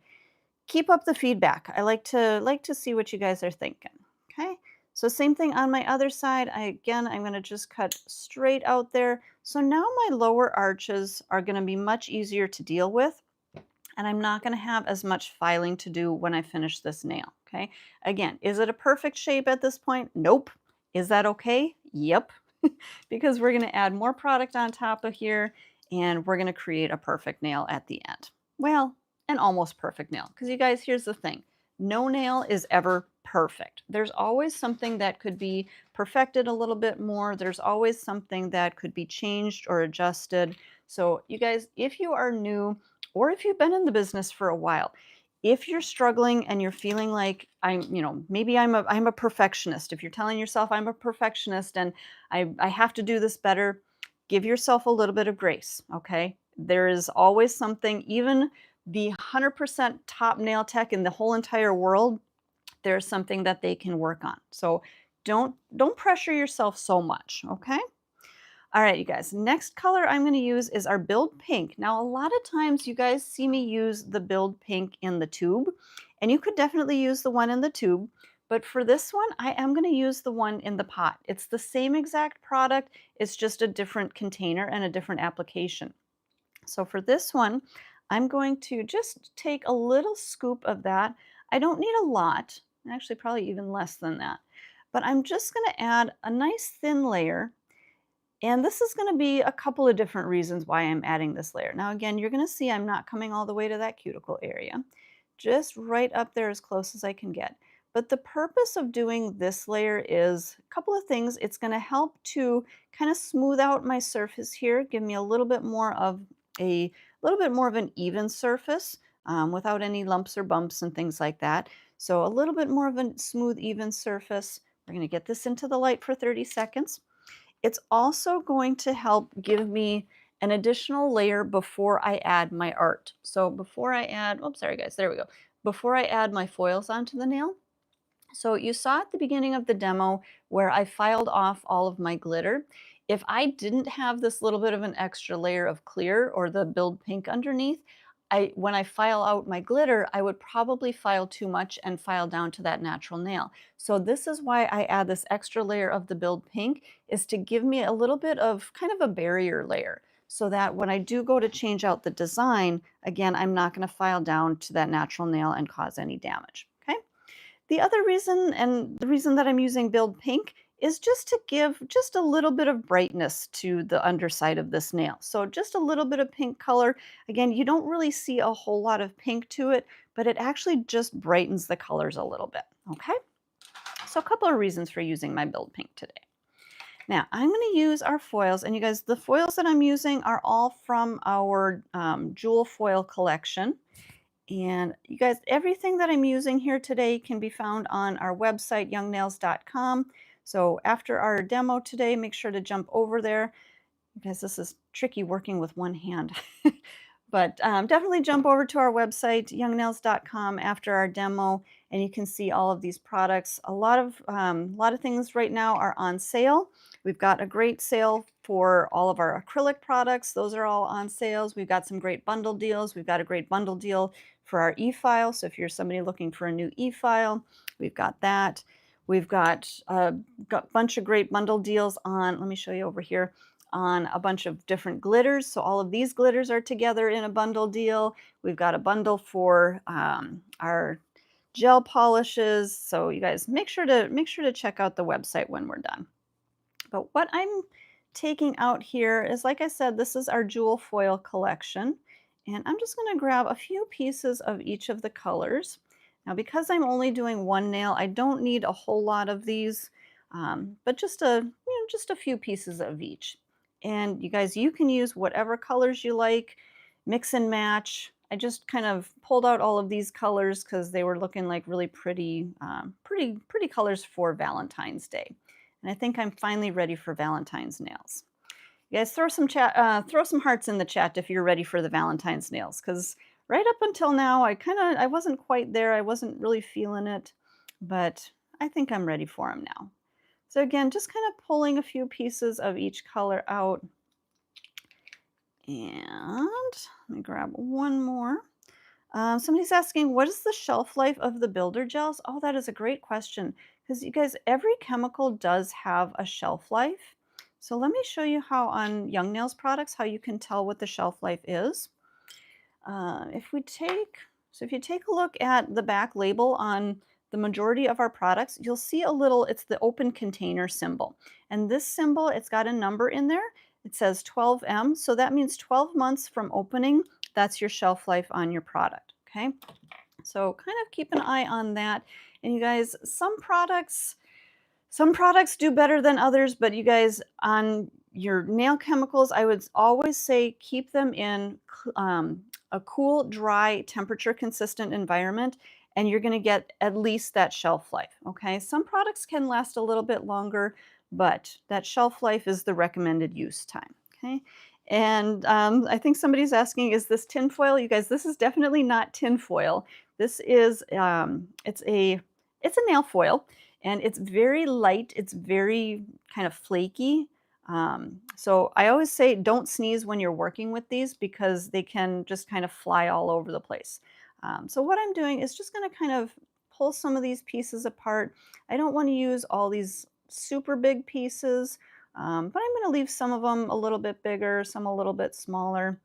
keep up the feedback. I like to see what you guys are thinking. Okay. So same thing on my other side. I'm going to just cut straight out there. So now my lower arches are going to be much easier to deal with. And I'm not going to have as much filing to do when I finish this nail. Okay. Again, is it a perfect shape at this point? Nope. Is that okay? Yep. Because we're going to add more product on top of here and we're going to create a perfect nail at the end. Well, an almost perfect nail. Because you guys, here's the thing. No nail is ever perfect. There's always something that could be perfected a little bit more. There's always something that could be changed or adjusted. So you guys, if you are new or if you've been in the business for a while, if you're struggling and you're feeling like maybe I'm a perfectionist. If you're telling yourself I'm a perfectionist and I have to do this better, give yourself a little bit of grace, okay? There is always something, even the 100% top nail tech in the whole entire world, there's something that they can work on. So don't pressure yourself so much, okay? All right, you guys, next color I'm going to use is our Build Pink. Now, a lot of times you guys see me use the Build Pink in the tube, and you could definitely use the one in the tube, but for this one, I am going to use the one in the pot. It's the same exact product, it's just a different container and a different application. So for this one, I'm going to just take a little scoop of that. I don't need a lot, actually probably even less than that, but I'm just going to add a nice thin layer. And this is going to be a couple of different reasons why I'm adding this layer. Now, again, you're going to see I'm not coming all the way to that cuticle area, just right up there as close as I can get. But the purpose of doing this layer is a couple of things. It's going to help to kind of smooth out my surface here, give me a little bit more of an even surface without any lumps or bumps and things like that. So a little bit more of a smooth, even surface. We're going to get this into the light for 30 seconds. It's also going to help give me an additional layer before I add my art. So before I add, oh, sorry guys, there we go. Before I add my foils onto the nail. So you saw at the beginning of the demo where I filed off all of my glitter. If I didn't have this little bit of an extra layer of clear or the Build Pink underneath, when I file out my glitter, I would probably file too much and file down to that natural nail. So this is why I add this extra layer of the Build Pink, is to give me a little bit of kind of a barrier layer so that when I do go to change out the design, again, I'm not going to file down to that natural nail and cause any damage. Okay. The other reason, and the reason that I'm using Build Pink, is just to give just a little bit of brightness to the underside of this nail. So just a little bit of pink color. Again, you don't really see a whole lot of pink to it, but it actually just brightens the colors a little bit, okay? So a couple of reasons for using my Build Pink today. Now, I'm going to use our foils, and you guys, the foils that I'm using are all from our jewel foil collection. And you guys, everything that I'm using here today can be found on our website, youngnails.com. So after our demo today, make sure to jump over there. Because this is tricky working with one hand. But definitely jump over to our website, youngnails.com, after our demo, and you can see all of these products. A lot of things right now are on sale. We've got a great sale for all of our acrylic products. Those are all on sales. We've got some great bundle deals. We've got a great bundle deal for our e-file. So if you're somebody looking for a new e-file, we've got that. We've got a bunch of great bundle deals on, let me show you over here, on a bunch of different glitters. So all of these glitters are together in a bundle deal. We've got a bundle for our gel polishes. So you guys make sure to check out the website when we're done. But what I'm taking out here is, like I said, this is our jewel foil collection. And I'm just going to grab a few pieces of each of the colors. Now, because I'm only doing one nail, I don't need a whole lot of these, but just a few pieces of each. And you guys, you can use whatever colors you like, mix and match. I just kind of pulled out all of these colors because they were looking like really pretty colors for Valentine's Day. And I think I'm finally ready for Valentine's nails. You guys, throw some hearts in the chat if you're ready for the Valentine's nails, because right up until now, I wasn't quite there. I wasn't really feeling it, but I think I'm ready for them now. So again, just kind of pulling a few pieces of each color out. And let me grab one more. Somebody's asking, what is the shelf life of the builder gels? Oh, that is a great question, because you guys, every chemical does have a shelf life. So let me show you how on Young Nails products, how you can tell what the shelf life is. If you take a look at the back label on the majority of our products, you'll see it's the open container symbol. And this symbol, it's got a number in there. It says 12M, so that means 12 months from opening. That's your shelf life on your product, okay? So kind of keep an eye on that. And you guys, some products do better than others, but you guys, on your nail chemicals, I would always say keep them in a cool, dry, temperature consistent environment, and you're going to get at least that shelf life. Okay. Some products can last a little bit longer, but that shelf life is the recommended use time. Okay. And I think somebody's asking, is this tinfoil? You guys, this is definitely not tinfoil. This is, it's a nail foil, and it's very light. It's very kind of flaky. So I always say don't sneeze when you're working with these because they can just kind of fly all over the place. So what I'm doing is just going to kind of pull some of these pieces apart. I don't want to use all these super big pieces, but I'm going to leave some of them a little bit bigger, some a little bit smaller,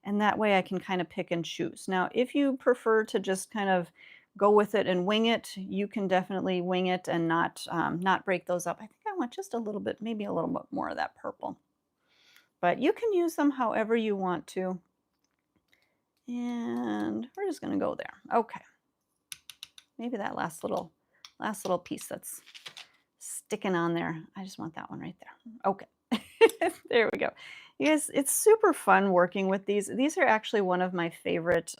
and that way I can kind of pick and choose. Now, if you prefer to just kind of go with it and wing it, you can definitely wing it and not break those up. I think I want just a little bit, maybe a little bit more of that purple. But you can use them however you want to. And we're just gonna go there. Okay. Maybe that last little piece that's sticking on there. I just want that one right there. Okay. There we go. You guys, it's super fun working with these. These are actually one of my favorite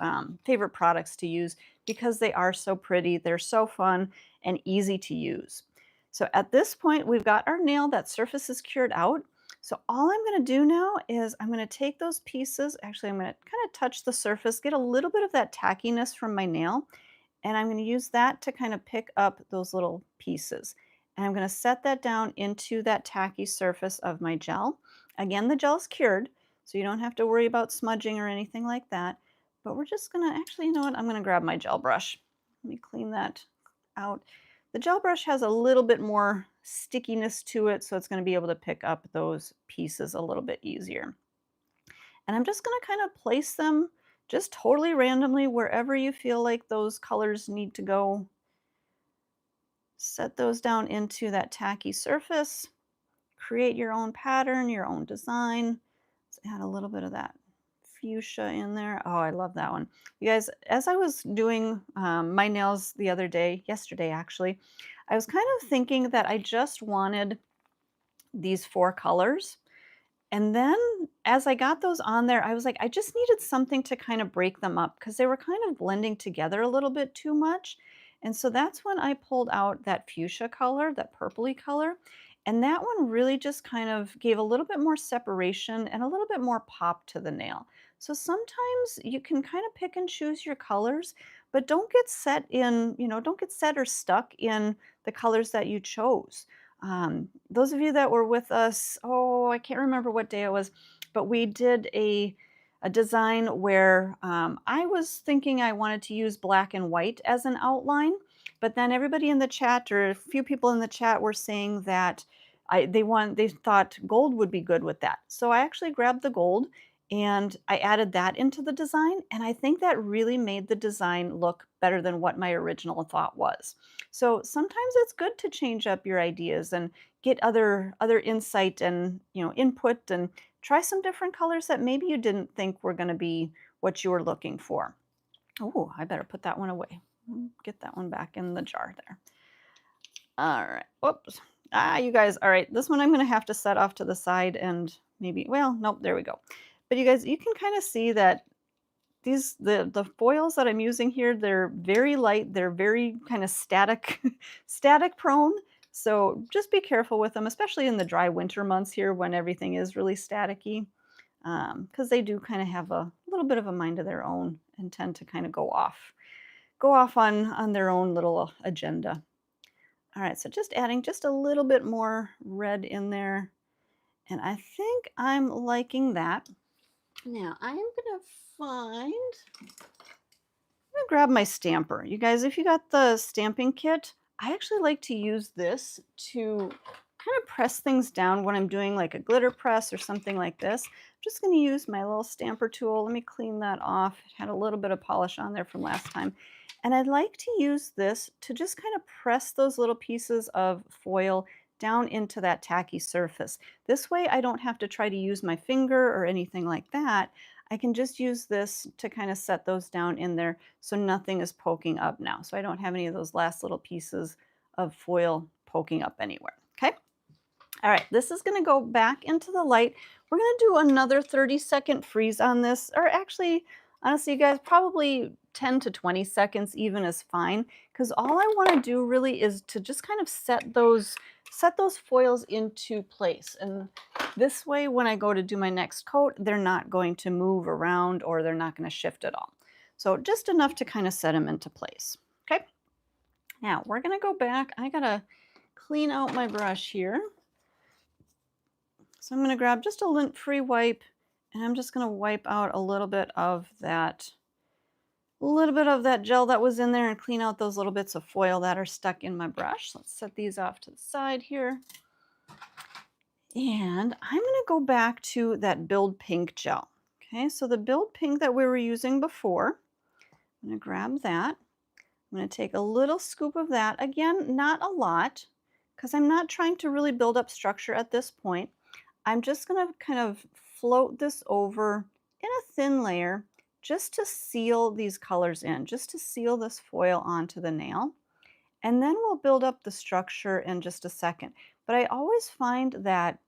products to use because they are so pretty. They're so fun and easy to use. So at this point, we've got our nail. That surface is cured out. So all I'm going to do now is I'm going to take those pieces. Actually, I'm going to kind of touch the surface, get a little bit of that tackiness from my nail, and I'm going to use that to kind of pick up those little pieces. And I'm going to set that down into that tacky surface of my gel. Again, the gel's cured, so you don't have to worry about smudging or anything like that. But we're just going to, actually, you know what? I'm going to grab my gel brush. Let me clean that out. The gel brush has a little bit more stickiness to it, so it's going to be able to pick up those pieces a little bit easier. And I'm just going to kind of place them just totally randomly wherever you feel like those colors need to go. Set those down into that tacky surface. Create your own pattern, your own design. Let's add a little bit of that fuchsia in there. Oh, I love that one. You guys, as I was doing my nails the other day, yesterday actually, I was kind of thinking that I just wanted these 4 colors. And then as I got those on there, I was like, I just needed something to kind of break them up because they were kind of blending together a little bit too much. And so that's when I pulled out that fuchsia color, that purpley color. And that one really just kind of gave a little bit more separation and a little bit more pop to the nail. So sometimes you can kind of pick and choose your colors, but don't get set in, don't get set or stuck in the colors that you chose. Those of you that were with us, oh, I can't remember what day it was, but we did a design where I was thinking I wanted to use black and white as an outline, but then everybody in the chat, or a few people in the chat, were saying that they thought gold would be good with that. So I actually grabbed the gold and I added that into the design, and I think that really made the design look better than what my original thought was. So sometimes it's good to change up your ideas and get other insight and input, and try some different colors that maybe you didn't think were going to be what you were looking for. Oh, I better put that one away. Get that one back in the jar there. All right. Whoops. You guys. All right. This one I'm going to have to set off to the side and maybe, well, nope, there we go. But you guys, you can kind of see that the foils that I'm using here, they're very light. They're very kind of static prone. So just be careful with them, especially in the dry winter months here when everything is really staticky, because they do kind of have a little bit of a mind of their own and tend to kind of go off on their own little agenda. All right, so just adding just a little bit more red in there, and I think I'm liking that. Now I'm gonna grab my stamper. You guys, if you got the stamping kit, I actually like to use this to kind of press things down when I'm doing like a glitter press or something like this. I'm just going to use my little stamper tool. Let me clean that off. It had a little bit of polish on there from last time. And I'd like to use this to just kind of press those little pieces of foil down into that tacky surface. This way I don't have to try to use my finger or anything like that. I can just use this to kind of set those down in there so nothing is poking up now. So I don't have any of those last little pieces of foil poking up anywhere, okay? All right, this is gonna go back into the light. We're gonna do another 30-second freeze on this, or actually, honestly, you guys, probably 10 to 20 seconds even is fine, because all I wanna do really is to just kind of set those foils into place. And this way, when I go to do my next coat, they're not going to move around or they're not gonna shift at all. So just enough to kind of set them into place, okay? Now, we're gonna go back. I gotta clean out my brush here. So I'm going to grab just a lint-free wipe, and I'm just going to wipe out a little bit of that gel that was in there and clean out those little bits of foil that are stuck in my brush. Let's set these off to the side here. And I'm going to go back to that Build Pink gel. Okay, so the Build Pink that we were using before, I'm going to grab that. I'm going to take a little scoop of that. Again, not a lot, because I'm not trying to really build up structure at this point. I'm just going to kind of float this over in a thin layer just to seal these colors in, just to seal this foil onto the nail. And then we'll build up the structure in just a second. But I always find that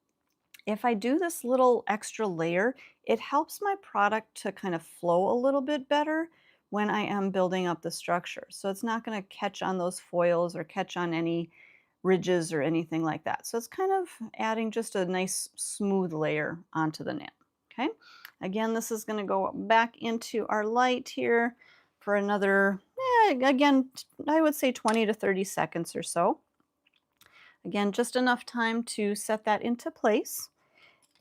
if I do this little extra layer, it helps my product to kind of flow a little bit better when I am building up the structure. So it's not going to catch on those foils or catch on any ridges or anything like that. So it's kind of adding just a nice smooth layer onto the nail, okay? Again, this is gonna go back into our light here for another, again, I would say 20 to 30 seconds or so. Again, just enough time to set that into place.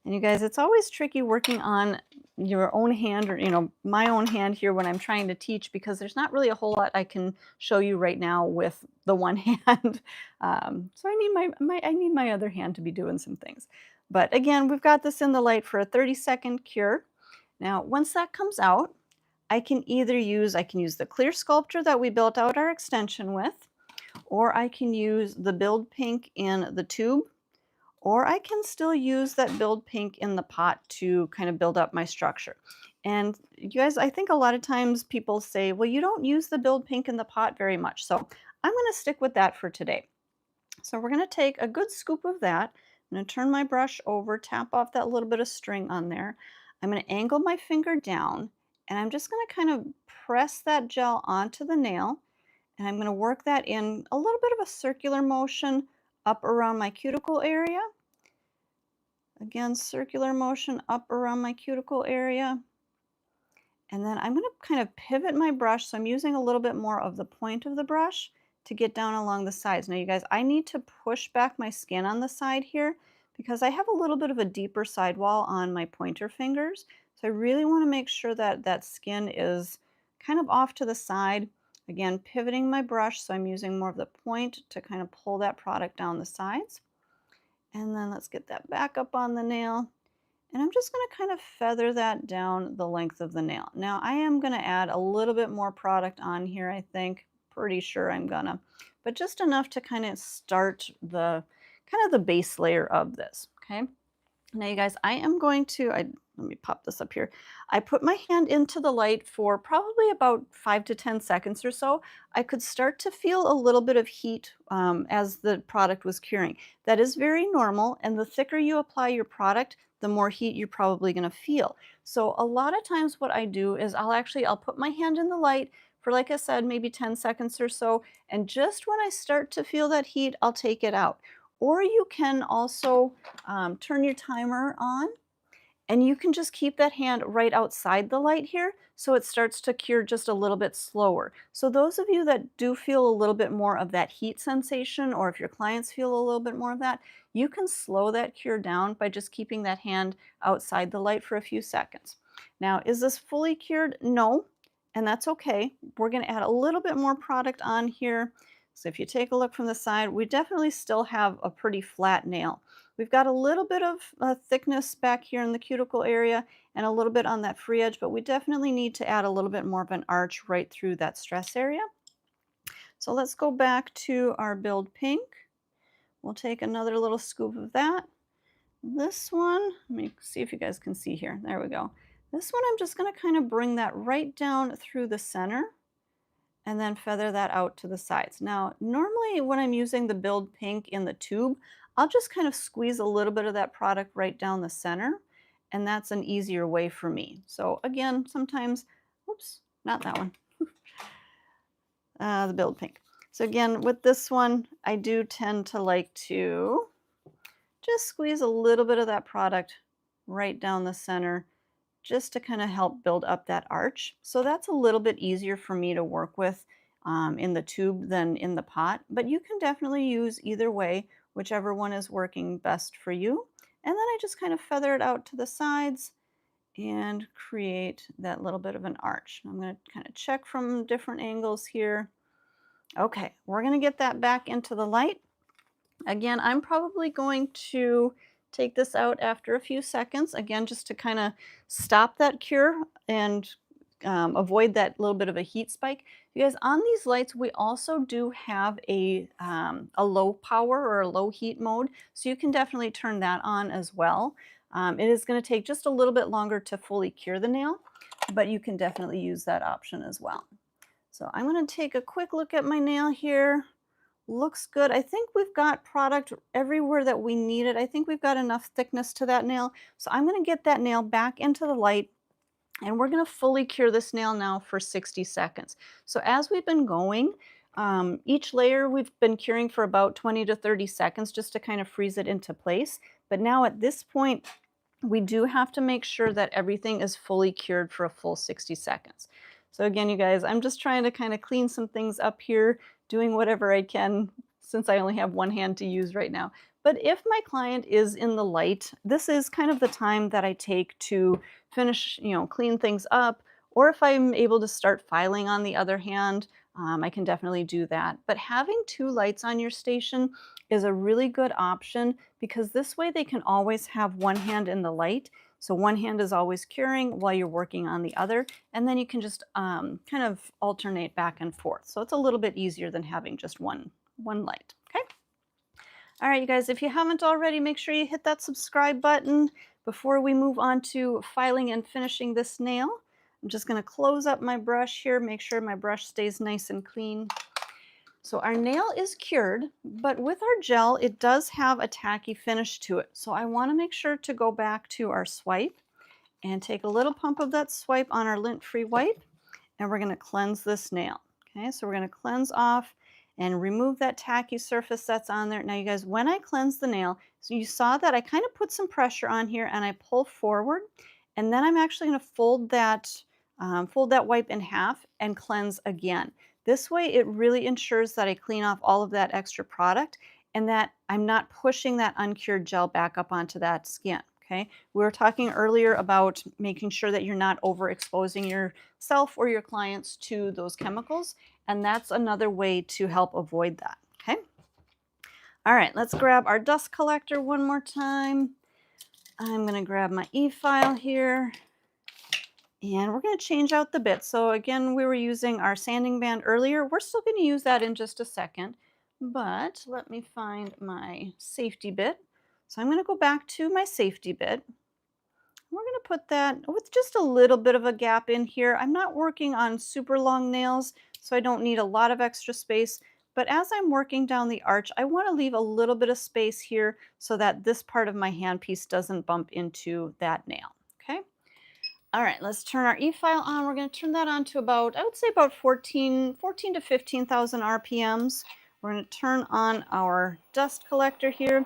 And you guys, it's always tricky working on your own hand, or my own hand here when I'm trying to teach, because there's not really a whole lot I can show you right now with the one hand. So I need my other hand to be doing some things. But again, we've got this in the light for a 30-second cure. Now, once that comes out, I can use the clear sculptor that we built out our extension with, or I can use the Build Pink in the tube, or I can still use that Build Pink in the pot to kind of build up my structure. And you guys, I think a lot of times people say, well, you don't use the Build Pink in the pot very much. So I'm going to stick with that for today. So we're going to take a good scoop of that. I'm going to turn my brush over, tap off that little bit of string on there. I'm going to angle my finger down, and I'm just going to kind of press that gel onto the nail. And I'm going to work that in a little bit of a circular motion up around my cuticle area. Again, circular motion up around my cuticle area. And then I'm going to kind of pivot my brush. So I'm using a little bit more of the point of the brush to get down along the sides. Now you guys, I need to push back my skin on the side here because I have a little bit of a deeper sidewall on my pointer fingers. So I really want to make sure that that skin is kind of off to the side. Again, pivoting my brush, so I'm using more of the point to kind of pull that product down the sides. And then let's get that back up on the nail. And I'm just going to kind of feather that down the length of the nail. Now I am going to add a little bit more product on here, I think. Pretty sure I'm gonna. But just enough to kind of start the base layer of this, okay? Now you guys, I am going to, let me pop this up here. I put my hand into the light for probably about 5 to 10 seconds or so. I could start to feel a little bit of heat as the product was curing. That is very normal, and the thicker you apply your product, the more heat you're probably gonna feel. So a lot of times what I do is I'll put my hand in the light for, like I said, maybe 10 seconds or so, and just when I start to feel that heat, I'll take it out. Or you can also turn your timer on, and you can just keep that hand right outside the light here so it starts to cure just a little bit slower. So those of you that do feel a little bit more of that heat sensation, or if your clients feel a little bit more of that, you can slow that cure down by just keeping that hand outside the light for a few seconds. Now, is this fully cured? No, and that's okay. We're going to add a little bit more product on here. So if you take a look from the side, we definitely still have a pretty flat nail. We've got a little bit of thickness back here in the cuticle area and a little bit on that free edge, but we definitely need to add a little bit more of an arch right through that stress area. So let's go back to our Build Pink. we'll take another little scoop of that. This one, let me see if you guys can see here. There we go. This one, I'm just going to kind of bring that right down through the center and then feather that out to the sides. Now, normally when I'm using the Build Pink in the tube, I'll just kind of squeeze a little bit of that product right down the center, and that's an easier way for me. So again, sometimes, oops, not that one, the Build Pink. So again, with this one, I do tend to like to just squeeze a little bit of that product right down the center just to kind of help build up that arch. So that's a little bit easier for me to work with in the tube than in the pot, but you can definitely use either way, whichever one is working best for you. And then I just kind of feather it out to the sides and create that little bit of an arch. I'm going to kind of check from different angles here. Okay, we're going to get that back into the light. Again, I'm probably going to take this out after a few seconds, again, just to kind of stop that cure and avoid that little bit of a heat spike. You guys, on these lights, we also do have a low power or a low heat mode, so you can definitely turn that on as well. It is going to take just a little bit longer to fully cure the nail, but you can definitely use that option as well. So I'm going to take a quick look at my nail here. Looks good. I think we've got product everywhere that we need it. I think we've got enough thickness to that nail. So I'm going to get that nail back into the light, and we're going to fully cure this nail now for 60 seconds. So as we've been going, each layer we've been curing for about 20 to 30 seconds just to kind of freeze it into place. But now at this point, we do have to make sure that everything is fully cured for a full 60 seconds. So again, you guys, I'm just trying to kind of clean some things up here, doing whatever I can since I only have one hand to use right now. But if my client is in the light, this is kind of the time that I take to finish, clean things up. Or if I'm able to start filing on the other hand, I can definitely do that. But having two lights on your station is a really good option because this way they can always have one hand in the light. So one hand is always curing while you're working on the other, and then you can just kind of alternate back and forth. So it's a little bit easier than having just one light, okay? All right, you guys, if you haven't already, make sure you hit that subscribe button before we move on to filing and finishing this nail. I'm just going to close up my brush here, make sure my brush stays nice and clean. So our nail is cured, but with our gel, it does have a tacky finish to it. So I want to make sure to go back to our swipe and take a little pump of that swipe on our lint-free wipe, and we're going to cleanse this nail. Okay, so we're going to cleanse off and remove that tacky surface that's on there. Now you guys, when I cleanse the nail, so you saw that I kind of put some pressure on here and I pull forward, and then I'm actually going to fold that wipe in half and cleanse again. This way it really ensures that I clean off all of that extra product and that I'm not pushing that uncured gel back up onto that skin. Okay, we were talking earlier about making sure that you're not overexposing yourself or your clients to those chemicals, and that's another way to help avoid that. Okay, all right, let's grab our dust collector one more time. I'm going to grab my e-file here. And we're going to change out the bit. So again, we were using our sanding band earlier. We're still going to use that in just a second, but let me find my safety bit. So I'm going to go back to my safety bit. We're going to put that with just a little bit of a gap in here. I'm not working on super long nails, so I don't need a lot of extra space. But as I'm working down the arch, I want to leave a little bit of space here so that this part of my handpiece doesn't bump into that nail. Okay. All right, let's turn our e-file on. We're going to turn that on to about, I would say about 14 to 15,000 RPMs. We're going to turn on our dust collector here.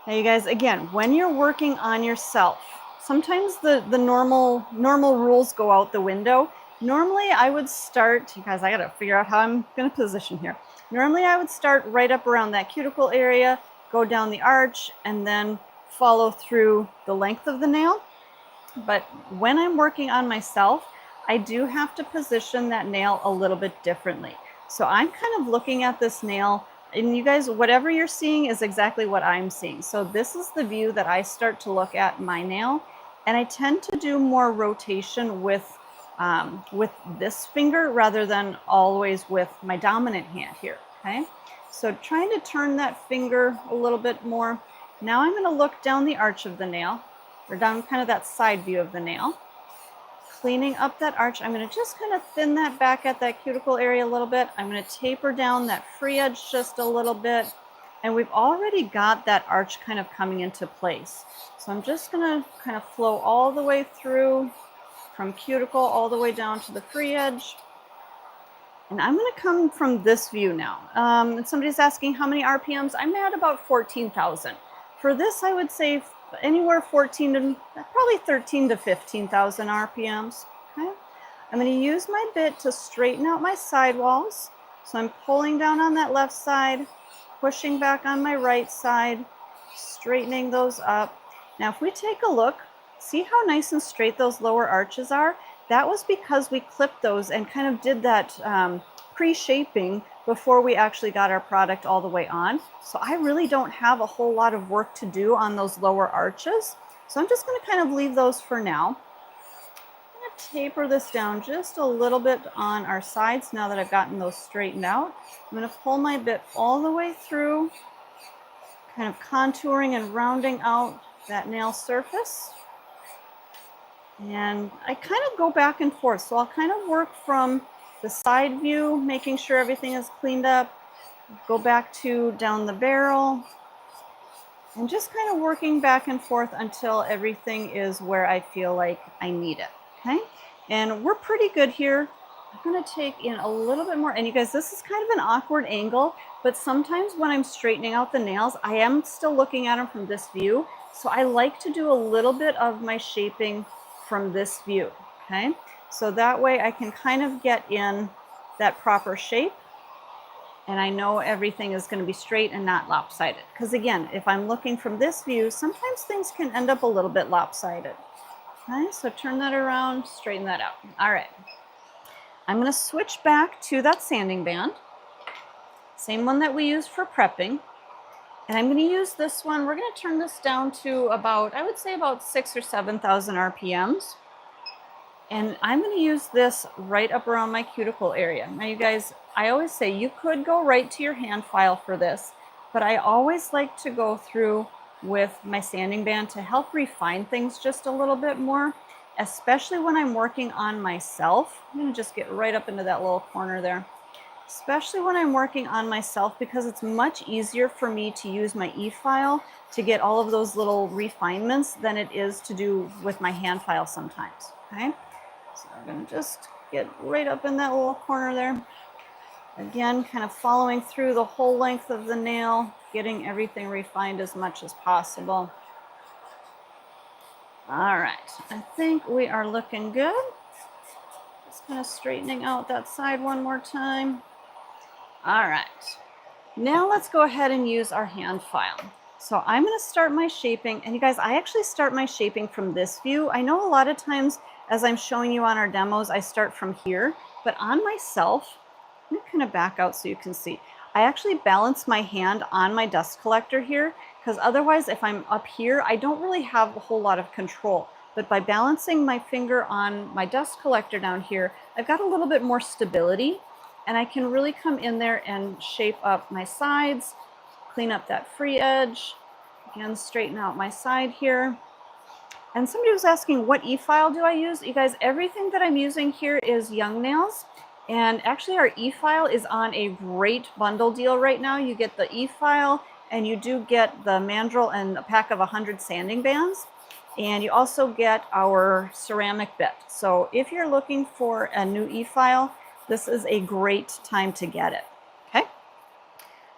Now you guys, again, when you're working on yourself, sometimes the normal rules go out the window. Normally I would start, you guys, I got to figure out how I'm going to position here. Normally I would start right up around that cuticle area, go down the arch, and then follow through the length of the nail. But when I'm working on myself, I do have to position that nail a little bit differently. So I'm kind of looking at this nail, and you guys, whatever you're seeing is exactly what I'm seeing. So this is the view that I start to look at my nail, and I tend to do more rotation with this finger rather than always with my dominant hand here, okay? So trying to turn that finger a little bit more. Now I'm going to look down the arch of the nail, or down kind of that side view of the nail. Cleaning up that arch, I'm going to just kind of thin that back at that cuticle area a little bit. I'm going to taper down that free edge just a little bit. And we've already got that arch kind of coming into place. So I'm just going to kind of flow all the way through from cuticle all the way down to the free edge. And I'm going to come from this view now. And somebody's asking how many RPMs. I'm at about 14,000. For this, I would say anywhere 14 to probably 13 to 15,000 RPMs. Okay. I'm going to use my bit to straighten out my sidewalls. So I'm pulling down on that left side, pushing back on my right side, straightening those up. Now, if we take a look, see how nice and straight those lower arches are? That was because we clipped those and kind of did that pre-shaping before we actually got our product all the way on. So I really don't have a whole lot of work to do on those lower arches. So I'm just going to kind of leave those for now. I'm going to taper this down just a little bit on our sides now that I've gotten those straightened out. I'm going to pull my bit all the way through, kind of contouring and rounding out that nail surface. And I kind of go back and forth. So I'll kind of work from the side view, making sure everything is cleaned up, go back to down the barrel, and just kind of working back and forth until everything is where I feel like I need it, okay? And we're pretty good here. I'm going to take in a little bit more. And you guys, this is kind of an awkward angle, but sometimes when I'm straightening out the nails, I am still looking at them from this view. So I like to do a little bit of my shaping from this view, okay? So that way I can kind of get in that proper shape, and I know everything is going to be straight and not lopsided. Because again, if I'm looking from this view, sometimes things can end up a little bit lopsided. Okay, so turn that around, straighten that out. All right. I'm going to switch back to that sanding band, same one that we used for prepping. And I'm going to use this one. We're going to turn this down to about, I would say about 6,000 or 7,000 RPMs. And I'm going to use this right up around my cuticle area. Now you guys, I always say you could go right to your hand file for this, but I always like to go through with my sanding band to help refine things just a little bit more, especially when I'm working on myself. I'm going to just get right up into that little corner there. Especially when I'm working on myself, because it's much easier for me to use my e-file to get all of those little refinements than it is to do with my hand file sometimes, okay? So I'm going to just get right up in that little corner there. Again, kind of following through the whole length of the nail, getting everything refined as much as possible. All right, I think we are looking good. Just kind of straightening out that side one more time. All right, now let's go ahead and use our hand file. So I'm going to start my shaping, and you guys, I actually start my shaping from this view. I know a lot of times as I'm showing you on our demos, I start from here, but on myself, I'm going to kind of back out so you can see. I actually balance my hand on my dust collector here, because otherwise if I'm up here, I don't really have a whole lot of control. But by balancing my finger on my dust collector down here, I've got a little bit more stability, and I can really come in there and shape up my sides, clean up that free edge, again, straighten out my side here. And somebody was asking, what e-file do I use? You guys, everything that I'm using here is Young Nails. And actually our e-file is on a great bundle deal right now. You get the e-file, and you do get the Mandrel and a pack of 100 sanding bands. And you also get our ceramic bit. So if you're looking for a new e-file, this is a great time to get it, okay?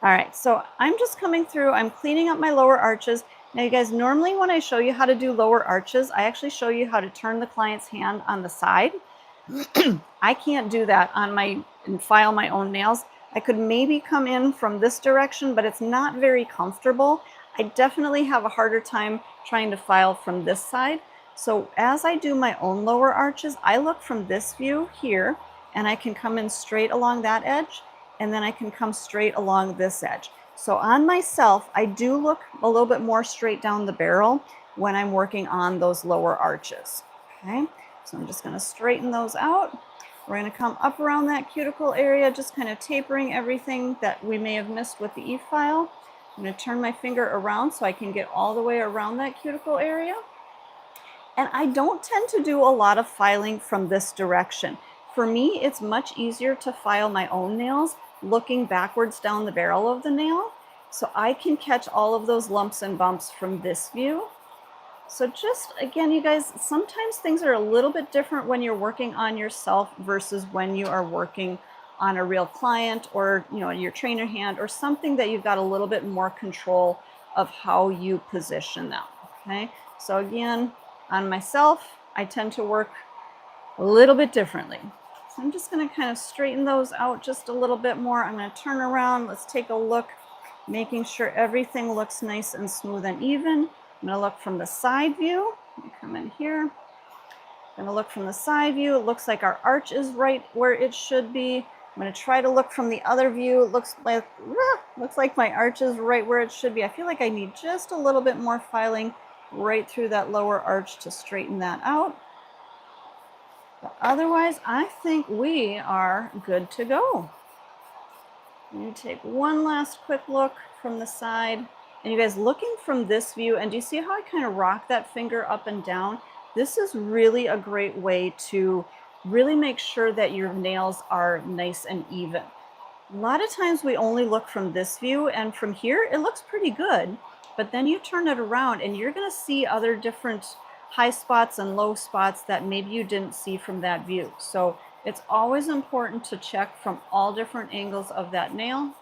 All right, so I'm just coming through, I'm cleaning up my lower arches. Now you guys, normally when I show you how to do lower arches, I actually show you how to turn the client's hand on the side. I can't do that and file my own nails. I could maybe come in from this direction, but it's not very comfortable. I definitely have a harder time trying to file from this side. So as I do my own lower arches, I look from this view here, and I can come in straight along that edge, and then I can come straight along this edge. So on myself, I do look a little bit more straight down the barrel when I'm working on those lower arches, okay? So I'm just gonna straighten those out. We're going to come up around that cuticle area, just kind of tapering everything that we may have missed with the e-file. I'm going to turn my finger around so I can get all the way around that cuticle area. And I don't tend to do a lot of filing from this direction. For me, it's much easier to file my own nails looking backwards down the barrel of the nail, so I can catch all of those lumps and bumps from this view. So just, again, you guys, sometimes things are a little bit different when you're working on yourself versus when you are working on a real client or, you know, your trainer hand or something that you've got a little bit more control of how you position them, okay? So again, on myself, I tend to work a little bit differently. So I'm just going to kind of straighten those out just a little bit more. I'm going to turn around. Let's take a look, making sure everything looks nice and smooth and even. I'm going to look from the side view. Let me come in here. I'm going to look from the side view. It looks like our arch is right where it should be. I'm going to try to look from the other view. It looks like my arch is right where it should be. I feel like I need just a little bit more filing right through that lower arch to straighten that out. But otherwise, I think we are good to go. Let me take one last quick look from the side. And you guys, looking from this view, and do you see how I kind of rock that finger up and down? This is really a great way to really make sure that your nails are nice and even. A lot of times we only look from this view, and from here it looks pretty good, but then you turn it around and you're going to see other different high spots and low spots that maybe you didn't see from that view. So it's always important to check from all different angles of that nail,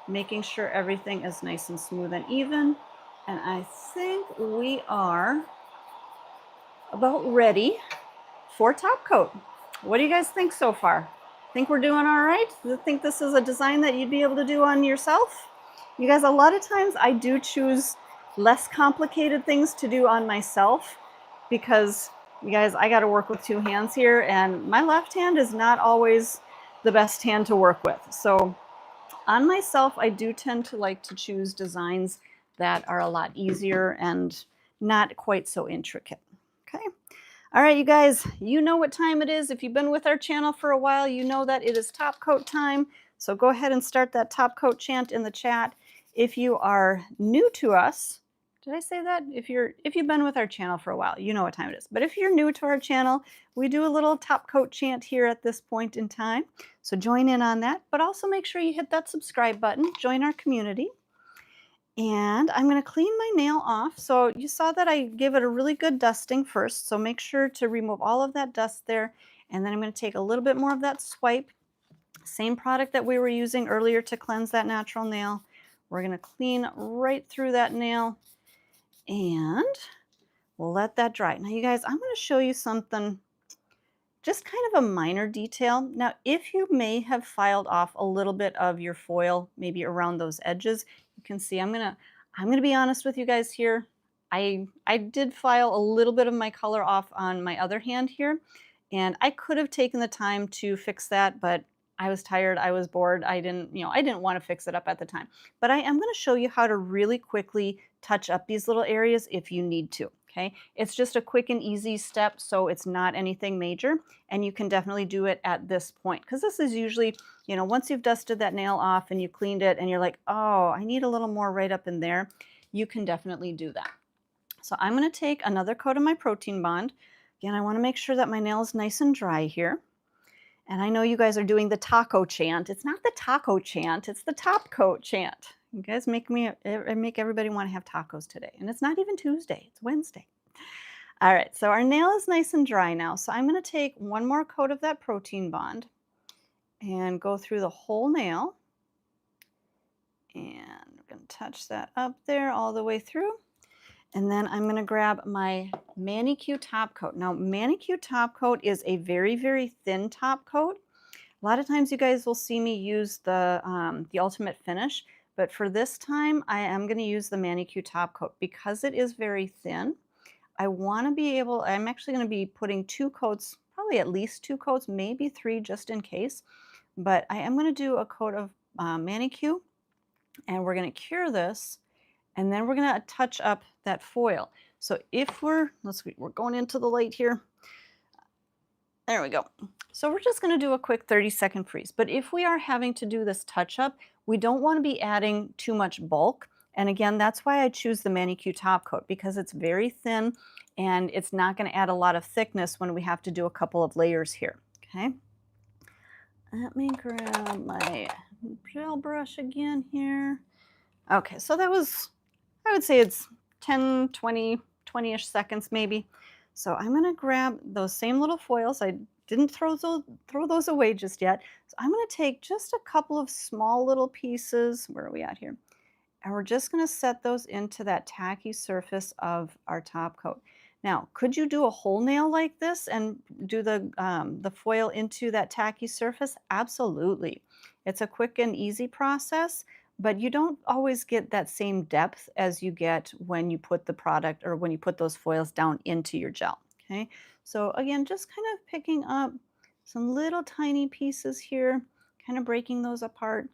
making sure everything is nice and smooth and even. And I think we are about ready for top coat. What do you guys think so far? Think we're doing all right? Do you think this is a design that you'd be able to do on yourself? You guys, a lot of times I do choose less complicated things to do on myself because, you guys, I got to work with two hands here, and my left hand is not always the best hand to work with. So on myself, I do tend to like to choose designs that are a lot easier and not quite so intricate. Okay. All right, you guys, you know what time it is. If you've been with our channel for a while, you know that it is top coat time. So go ahead and start that top coat chant in the chat. If you are new to us, did I say that? If you've been with our channel for a while, you know what time it is. But if you're new to our channel, we do a little top coat chant here at this point in time. So join in on that, but also make sure you hit that subscribe button, join our community. And I'm going to clean my nail off. So you saw that I gave it a really good dusting first. So make sure to remove all of that dust there. And then I'm going to take a little bit more of that swipe. Same product that we were using earlier to cleanse that natural nail. We're going to clean right through that nail. And we'll let that dry. Now, you guys, I'm going to show you something, just kind of a minor detail. Now, if you may have filed off a little bit of your foil, maybe around those edges, you can see I'm gonna be honest with you guys here. I did file a little bit of my color off on my other hand here, and I could have taken the time to fix that, but I was tired, I was bored, I didn't want to fix it up at the time. But I am going to show you how to really quickly touch up these little areas if you need to. Okay, it's just a quick and easy step, so it's not anything major, and you can definitely do it at this point, because this is usually, you know, once you've dusted that nail off and you cleaned it and you're like, oh, I need a little more right up in there, you can definitely do that. So I'm going to take another coat of my protein bond. Again, I want to make sure that my nail is nice and dry here. And I know you guys are doing the taco chant. It's not the taco chant, it's the top coat chant. You guys make everybody want to have tacos today. And it's not even Tuesday, it's Wednesday. All right, so our nail is nice and dry now. So I'm going to take one more coat of that protein bond and go through the whole nail. And we're going to touch that up there all the way through. And then I'm going to grab my Manicure top coat. Now, Manicure top coat is a very, very thin top coat. A lot of times you guys will see me use the Ultimate Finish, but for this time I am going to use the Manicure top coat because it is very thin. I'm actually going to be putting 2 coats, probably at least 2 coats, maybe 3 just in case. But I am going to do a coat of Manicure, and we're going to cure this. And then we're going to touch up that foil. So if we're going into the light here. There we go. So we're just going to do a quick 30-second freeze. But if we are having to do this touch-up, we don't want to be adding too much bulk. And again, that's why I choose the manicure top coat, because it's very thin and it's not going to add a lot of thickness when we have to do a couple of layers here. Okay. Let me grab my gel brush again here. Okay, so that was, I would say it's 10, 20, 20-ish seconds maybe. So I'm gonna grab those same little foils. I didn't throw those away just yet. So I'm gonna take just a couple of small little pieces. Where are we at here? And we're just gonna set those into that tacky surface of our top coat. Now, could you do a whole nail like this and do the foil into that tacky surface? Absolutely. It's a quick and easy process, but you don't always get that same depth as you get when you put the product or when you put those foils down into your gel. Okay, so again, just kind of picking up some little tiny pieces here, kind of breaking those apart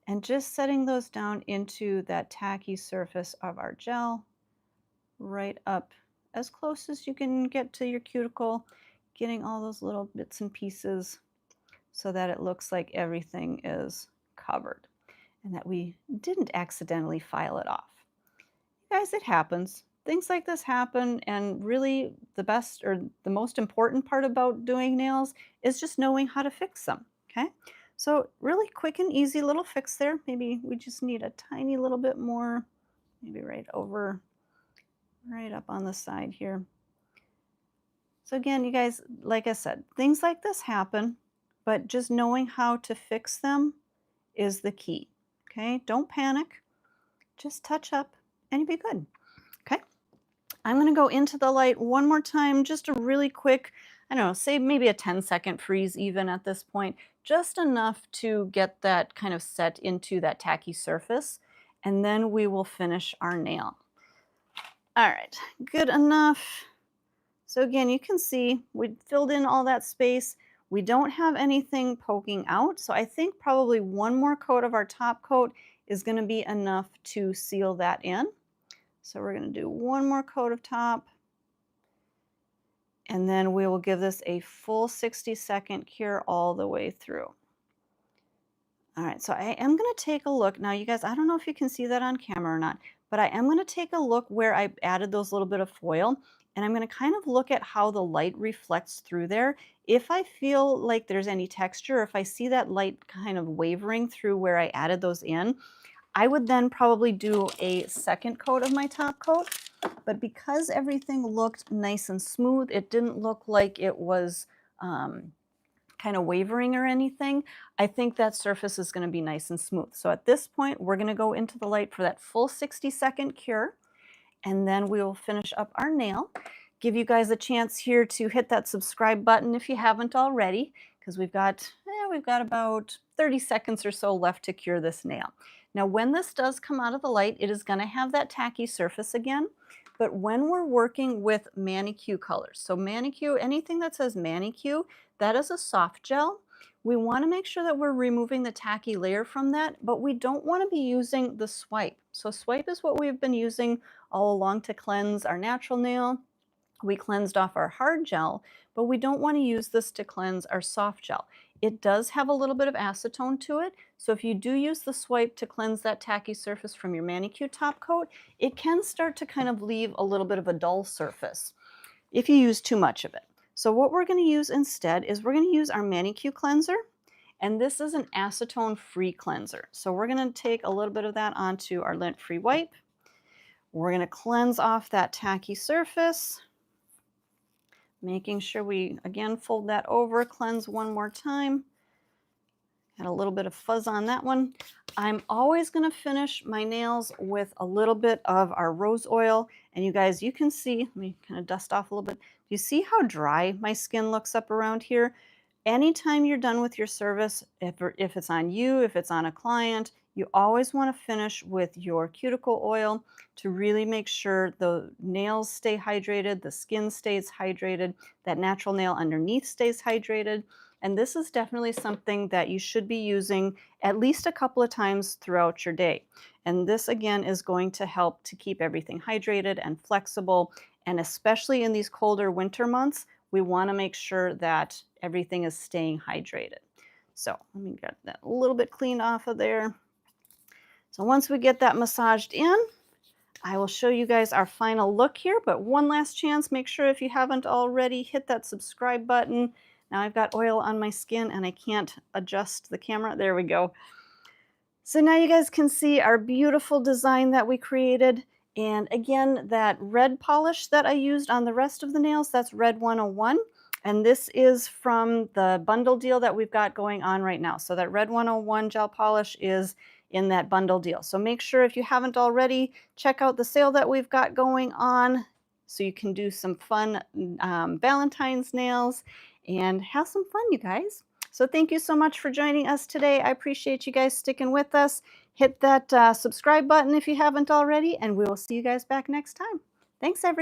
and just setting those down into that tacky surface of our gel, right up as close as you can get to your cuticle, getting all those little bits and pieces so that it looks like everything is covered and that we didn't accidentally file it off. Guys, it happens. Things like this happen, and really the best or the most important part about doing nails is just knowing how to fix them, okay? So really quick and easy little fix there. Maybe we just need a tiny little bit more, maybe right over, right up on the side here. So again, you guys, like I said, things like this happen, but just knowing how to fix them is the key, okay? Don't panic, just touch up and you'll be good, okay? I'm going to go into the light one more time, just a really quick, I don't know, say maybe a 10-second freeze even at this point, just enough to get that kind of set into that tacky surface, and then we will finish our nail. All right, good enough. So again, you can see we filled in all that space. We don't have anything poking out, so I think probably one more coat of our top coat is going to be enough to seal that in. So we're going to do one more coat of top, and then we will give this a full 60-second cure all the way through. All right, so I am going to take a look. Now, you guys, I don't know if you can see that on camera or not, but I am going to take a look where I added those little bit of foil, and I'm going to kind of look at how the light reflects through there. If I feel like there's any texture, if I see that light kind of wavering through where I added those in, I would then probably do a second coat of my top coat, but because everything looked nice and smooth, it didn't look like it was kind of wavering or anything, I think that surface is going to be nice and smooth. So at this point, we're going to go into the light for that full 60-second cure, and then we will finish up our nail. Give you guys a chance here to hit that subscribe button if you haven't already, because we've got about 30 seconds or so left to cure this nail. Now, when this does come out of the light, it is going to have that tacky surface again. But when we're working with manicure colors, so manicure, anything that says manicure, that is a soft gel. We want to make sure that we're removing the tacky layer from that, but we don't want to be using the swipe. So swipe is what we've been using all along to cleanse our natural nail. We cleansed off our hard gel, but we don't want to use this to cleanse our soft gel. It does have a little bit of acetone to it, so if you do use the swipe to cleanse that tacky surface from your manicure top coat, it can start to kind of leave a little bit of a dull surface if you use too much of it. So what we're going to use instead is we're going to use our manicure cleanser, and this is an acetone-free cleanser. So we're going to take a little bit of that onto our lint-free wipe. We're going to cleanse off that tacky surface, making sure we, again, fold that over, cleanse one more time. Had a little bit of fuzz on that one. I'm always going to finish my nails with a little bit of our rose oil. And you guys, you can see, let me kind of dust off a little bit. Do you see how dry my skin looks up around here? Anytime you're done with your service, if it's on you, if it's on a client, you always want to finish with your cuticle oil to really make sure the nails stay hydrated, the skin stays hydrated, that natural nail underneath stays hydrated. And this is definitely something that you should be using at least a couple of times throughout your day. And this, again, is going to help to keep everything hydrated and flexible. And especially in these colder winter months, we want to make sure that everything is staying hydrated. So let me get that a little bit cleaned off of there. So once we get that massaged in, I will show you guys our final look here, but one last chance, make sure if you haven't already, hit that subscribe button. Now I've got oil on my skin and I can't adjust the camera. There we go. So now you guys can see our beautiful design that we created. And again, that red polish that I used on the rest of the nails, that's Red 101. And this is from the bundle deal that we've got going on right now. So that Red 101 gel polish is in that bundle deal. So make sure if you haven't already, check out the sale that we've got going on so you can do some fun Valentine's nails and have some fun, you guys. So thank you so much for joining us today. I appreciate you guys sticking with us. Hit that subscribe button if you haven't already, and we will see you guys back next time. Thanks, everyone.